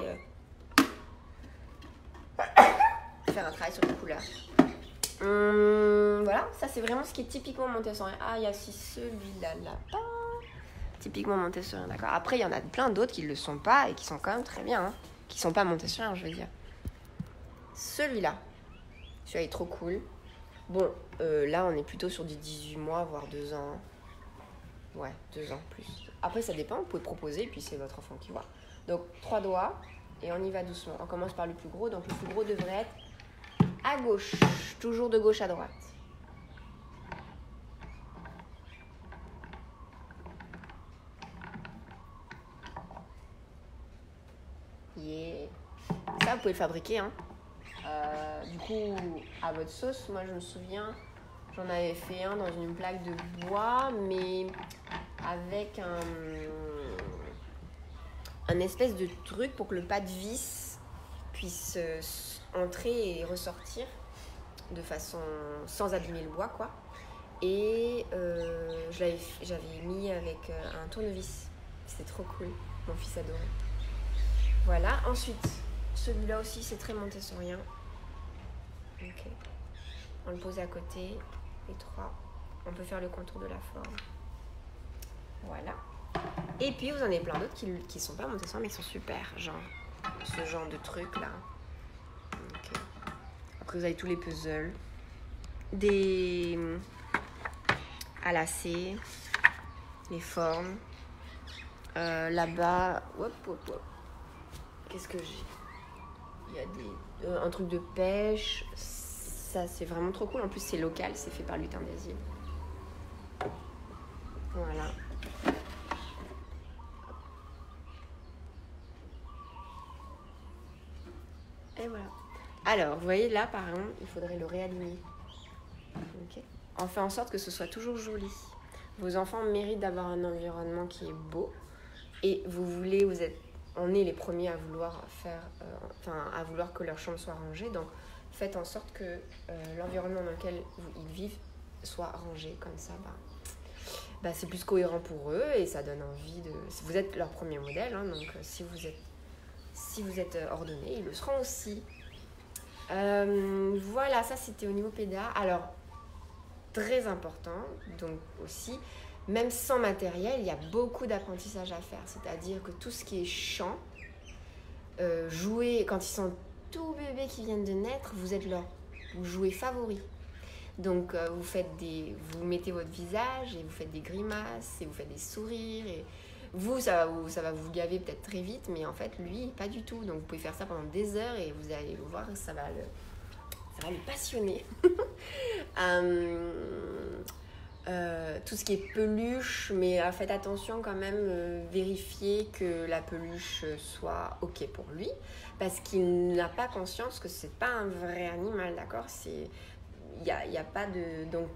Faire un travail sur les couleurs. Voilà, ça c'est vraiment ce qui est typiquement montessorien. Ah, il y a aussi celui-là là-bas. Typiquement montessorien, d'accord. Après, il y en a plein d'autres qui ne le sont pas et qui sont quand même très bien. Hein. Qui ne sont pas montessoriens, je veux dire. Celui-là est trop cool. Bon, là, on est plutôt sur du 18 mois, voire 2 ans. Ouais, 2 ans plus. Après, ça dépend, vous pouvez proposer, puis c'est votre enfant qui voit. Donc, 3 doigts, et on y va doucement. On commence par le plus gros. Donc, le plus gros devrait être à gauche, toujours de gauche à droite. Yeah. Ça, vous pouvez le fabriquer. Hein. Du coup, à votre sauce, moi je me souviens, j'en avais fait un dans une plaque de bois, mais avec un espèce de truc pour que le pas de vis puisse entrer et ressortir de façon sans abîmer le bois, quoi. Et j'avais mis avec un tournevis. C'était trop cool. Mon fils adorait. Voilà. Ensuite, celui-là aussi, c'est très montessorien. Ok. On le pose à côté. Les 3. On peut faire le contour de la forme. Voilà. Et puis, vous en avez plein d'autres qui sont pas montessoriens, mais qui sont super. Genre, ce genre de truc là. Okay. Après, vous avez tous les puzzles. Des à lacets, les formes. Là-bas, hop. Qu'est-ce que j'ai? Il y a un truc de pêche. Ça, c'est vraiment trop cool. En plus, c'est local, c'est fait par Lutin des Îles. Voilà. Et voilà. Alors, vous voyez là, par exemple, il faudrait le réaligner. Okay. On fait en sorte que ce soit toujours joli. Vos enfants méritent d'avoir un environnement qui est beau. Et on est les premiers à vouloir à vouloir que leur chambre soit rangée. Donc, faites en sorte que l'environnement dans lequel ils vivent soit rangé. Comme ça, c'est plus cohérent pour eux et ça donne envie de... Vous êtes leur premier modèle, hein, donc si vous êtes ordonné, ils le seront aussi. Voilà, ça c'était au niveau PDA. Alors, très important, donc aussi, même sans matériel, il y a beaucoup d'apprentissage à faire. C'est-à-dire que tout ce qui est chant, jouer, quand ils sont tout bébés qui viennent de naître, vous êtes leur jouet favori. Donc, vous mettez votre visage et vous faites des grimaces et vous faites des sourires. Et vous, ça va vous gaver peut-être très vite, mais en fait, lui, pas du tout. Donc, vous pouvez faire ça pendant des heures et vous allez le voir, ça va le passionner. Tout ce qui est peluche, mais faites attention quand même, vérifiez que la peluche soit ok pour lui, parce qu'il n'a pas conscience que c'est pas un vrai animal, d'accord? Il y a pas de... Donc,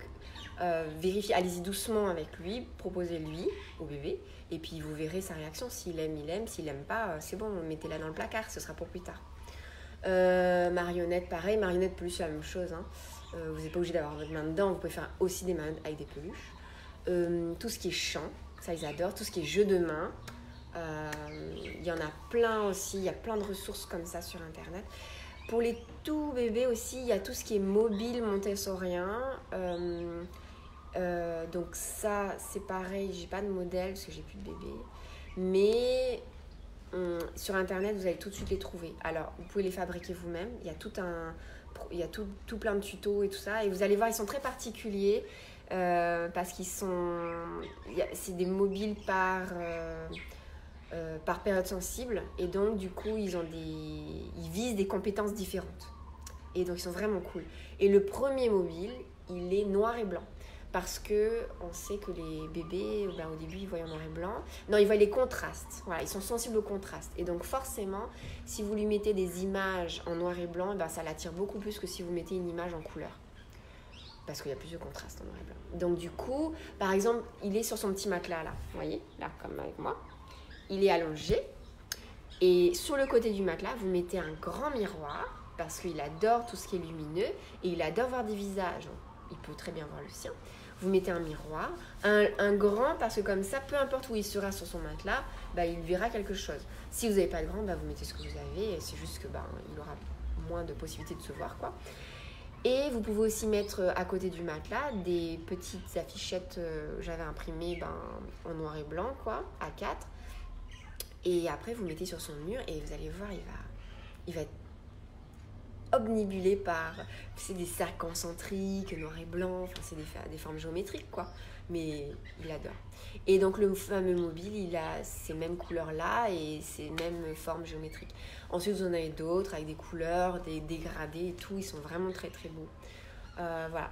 Vérifiez, allez-y doucement avec lui, proposez-lui au bébé, et puis vous verrez sa réaction. S'il aime, il aime. S'il n'aime pas, c'est bon, mettez-la dans le placard, ce sera pour plus tard. Marionnette, pareil, marionnette, peluche, c'est la même chose. Hein. Vous n'êtes pas obligé d'avoir votre main dedans, vous pouvez faire aussi des marionnettes avec des peluches. Tout ce qui est chant, ça ils adorent. Tout ce qui est jeu de main, il y en a plein aussi, il y a plein de ressources comme ça sur internet. Pour les tout bébés aussi, il y a tout ce qui est mobile montessorien. Donc ça, c'est pareil, j'ai pas de modèle parce que j'ai plus de bébé. Mais sur internet, vous allez tout de suite les trouver. Alors, vous pouvez les fabriquer vous-même. Il y a tout plein de tutos et tout ça. Et vous allez voir, ils sont très particuliers parce qu'ils sont... C'est des mobiles par période sensible. Et donc, du coup, ils visent des compétences différentes. Et donc, ils sont vraiment cool. Et le premier mobile, il est noir et blanc. Parce qu'on sait que les bébés, au début, ils voient en noir et blanc. Non, ils voient les contrastes. Voilà, ils sont sensibles aux contrastes. Et donc, forcément, si vous lui mettez des images en noir et blanc, ça l'attire beaucoup plus que si vous mettez une image en couleur. Parce qu'il y a plus de contrastes en noir et blanc. Donc, du coup, par exemple, il est sur son petit matelas, là. Vous voyez, là, comme avec moi. Il est allongé. Et sur le côté du matelas, vous mettez un grand miroir. Parce qu'il adore tout ce qui est lumineux. Et il adore voir des visages. Il peut très bien voir le sien. Vous mettez un miroir, un grand, parce que comme ça, peu importe où il sera sur son matelas, il verra quelque chose. Si vous n'avez pas de grand, vous mettez ce que vous avez, et c'est juste que il aura moins de possibilités de se voir, quoi. Et vous pouvez aussi mettre à côté du matelas des petites affichettes, j'avais imprimées en noir et blanc, quoi, à 4. Et après, vous mettez sur son mur, et vous allez voir, il va être obnubilé par, c'est des cercles concentriques, noir et blanc, enfin c'est des formes géométriques quoi, mais il adore. Et donc le fameux mobile, il a ces mêmes couleurs là et ces mêmes formes géométriques. Ensuite vous en avez d'autres avec des couleurs, des dégradés et tout, ils sont vraiment très très beaux. Voilà,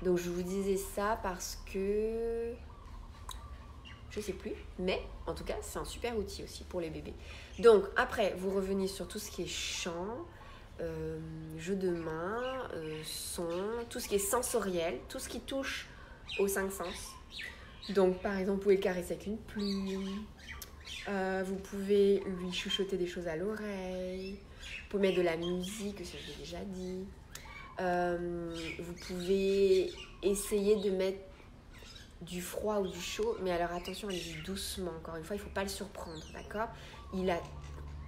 donc je vous disais ça parce que je sais plus, mais en tout cas c'est un super outil aussi pour les bébés. Donc après vous revenez sur tout ce qui est chant, jeu de main, son, tout ce qui est sensoriel, tout ce qui touche aux 5 sens. Donc par exemple, vous pouvez le caresser avec une plume, vous pouvez lui chuchoter des choses à l'oreille, vous pouvez mettre de la musique, ça je l'ai déjà dit. Vous pouvez essayer de mettre du froid ou du chaud, mais alors attention, allez-y doucement, encore une fois, il ne faut pas le surprendre, d'accord ?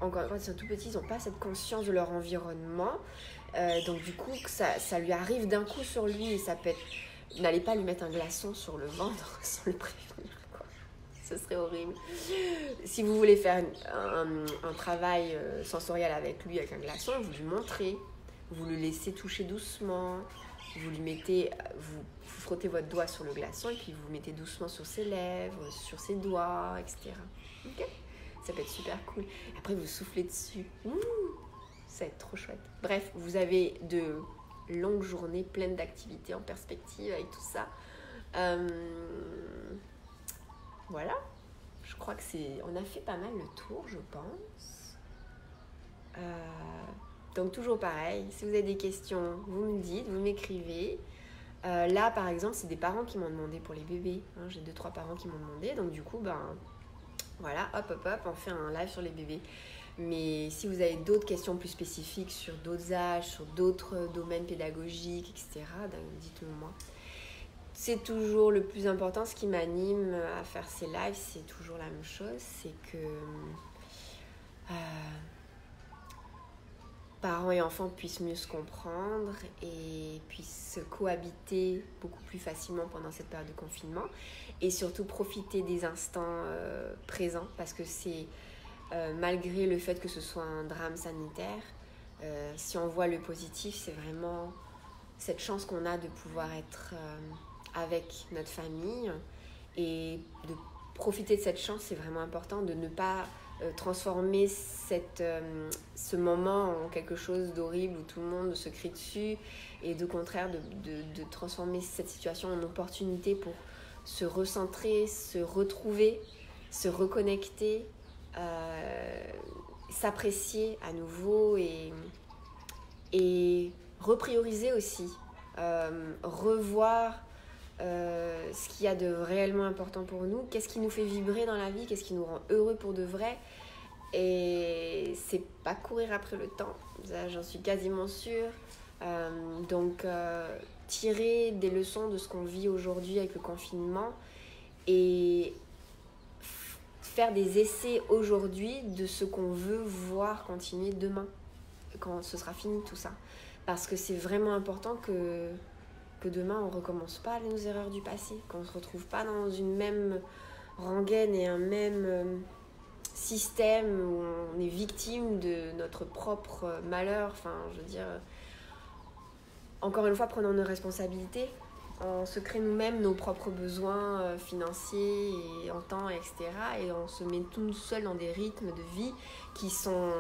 Encore quand ils sont tout petits, ils n'ont pas cette conscience de leur environnement. Donc du coup, ça lui arrive d'un coup sur lui et ça peut être... N'allez pas lui mettre un glaçon sur le ventre sans le prévenir, quoi. Ce serait horrible. Si vous voulez faire un travail sensoriel avec lui, avec un glaçon, vous lui montrez. Vous le laissez toucher doucement. Vous lui mettez... Vous frottez votre doigt sur le glaçon et puis vous mettez doucement sur ses lèvres, sur ses doigts, etc. Ok ? Ça peut être super cool. Après, vous soufflez dessus. Ça va être trop chouette. Bref, vous avez de longues journées pleines d'activités en perspective avec tout ça. Voilà. Je crois que on a fait pas mal le tour, je pense. Donc, toujours pareil. Si vous avez des questions, vous me dites, vous m'écrivez. Là, par exemple, c'est des parents qui m'ont demandé pour les bébés. J'ai 2-3 parents qui m'ont demandé. Donc, du coup, voilà, hop, on fait un live sur les bébés. Mais si vous avez d'autres questions plus spécifiques sur d'autres âges, sur d'autres domaines pédagogiques, etc., dites-le moi. C'est toujours le plus important, ce qui m'anime à faire ces lives, c'est toujours la même chose, c'est que parents et enfants puissent mieux se comprendre et puissent cohabiter beaucoup plus facilement pendant cette période de confinement et surtout profiter des instants présents parce que c'est malgré le fait que ce soit un drame sanitaire, si on voit le positif, c'est vraiment cette chance qu'on a de pouvoir être avec notre famille et de profiter de cette chance, c'est vraiment important de ne pas transformer ce moment en quelque chose d'horrible où tout le monde se crie dessus et au contraire de transformer cette situation en opportunité pour se recentrer, se retrouver, se reconnecter, s'apprécier à nouveau et reprioriser aussi, revoir ce qu'il y a de réellement important pour nous, qu'est-ce qui nous fait vibrer dans la vie, qu'est-ce qui nous rend heureux pour de vrai. Et c'est pas courir après le temps, ça, j'en suis quasiment sûre. Donc tirer des leçons de ce qu'on vit aujourd'hui avec le confinement et faire des essais aujourd'hui de ce qu'on veut voir continuer demain, quand ce sera fini tout ça. Parce que c'est vraiment important que demain on ne recommence pas nos erreurs du passé, qu'on ne se retrouve pas dans une même rengaine et un même système où on est victime de notre propre malheur. Enfin, je veux dire, encore une fois, prenons nos responsabilités. On se crée nous-mêmes nos propres besoins financiers et en temps, etc. Et on se met tout seul dans des rythmes de vie qui sont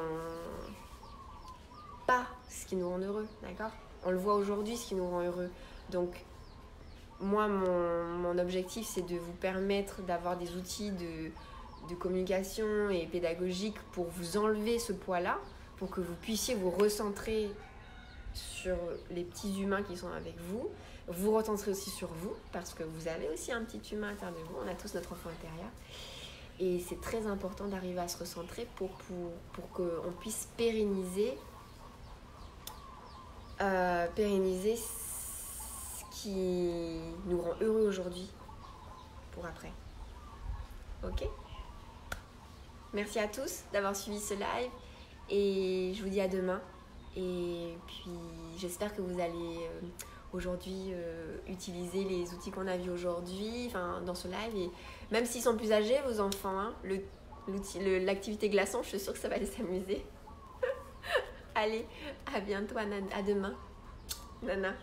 pas ce qui nous rend heureux, d'accord ? On le voit aujourd'hui, ce qui nous rend heureux. Donc, moi, mon objectif, c'est de vous permettre d'avoir des outils de communication et pédagogique pour vous enlever ce poids-là, pour que vous puissiez vous recentrer sur les petits humains qui sont avec vous, vous recentrer aussi sur vous, parce que vous avez aussi un petit humain à l'intérieur de vous, on a tous notre enfant intérieur, et c'est très important d'arriver à se recentrer pour qu'on puisse pérenniser ce qui nous rend heureux aujourd'hui pour après. Ok ? Merci à tous d'avoir suivi ce live et je vous dis à demain. Et puis j'espère que vous allez aujourd'hui utiliser les outils qu'on a vus aujourd'hui, dans ce live. Et même s'ils sont plus âgés, vos enfants, hein, l'activité glaçon, je suis sûre que ça va les amuser. Allez, à bientôt, à demain. Nana.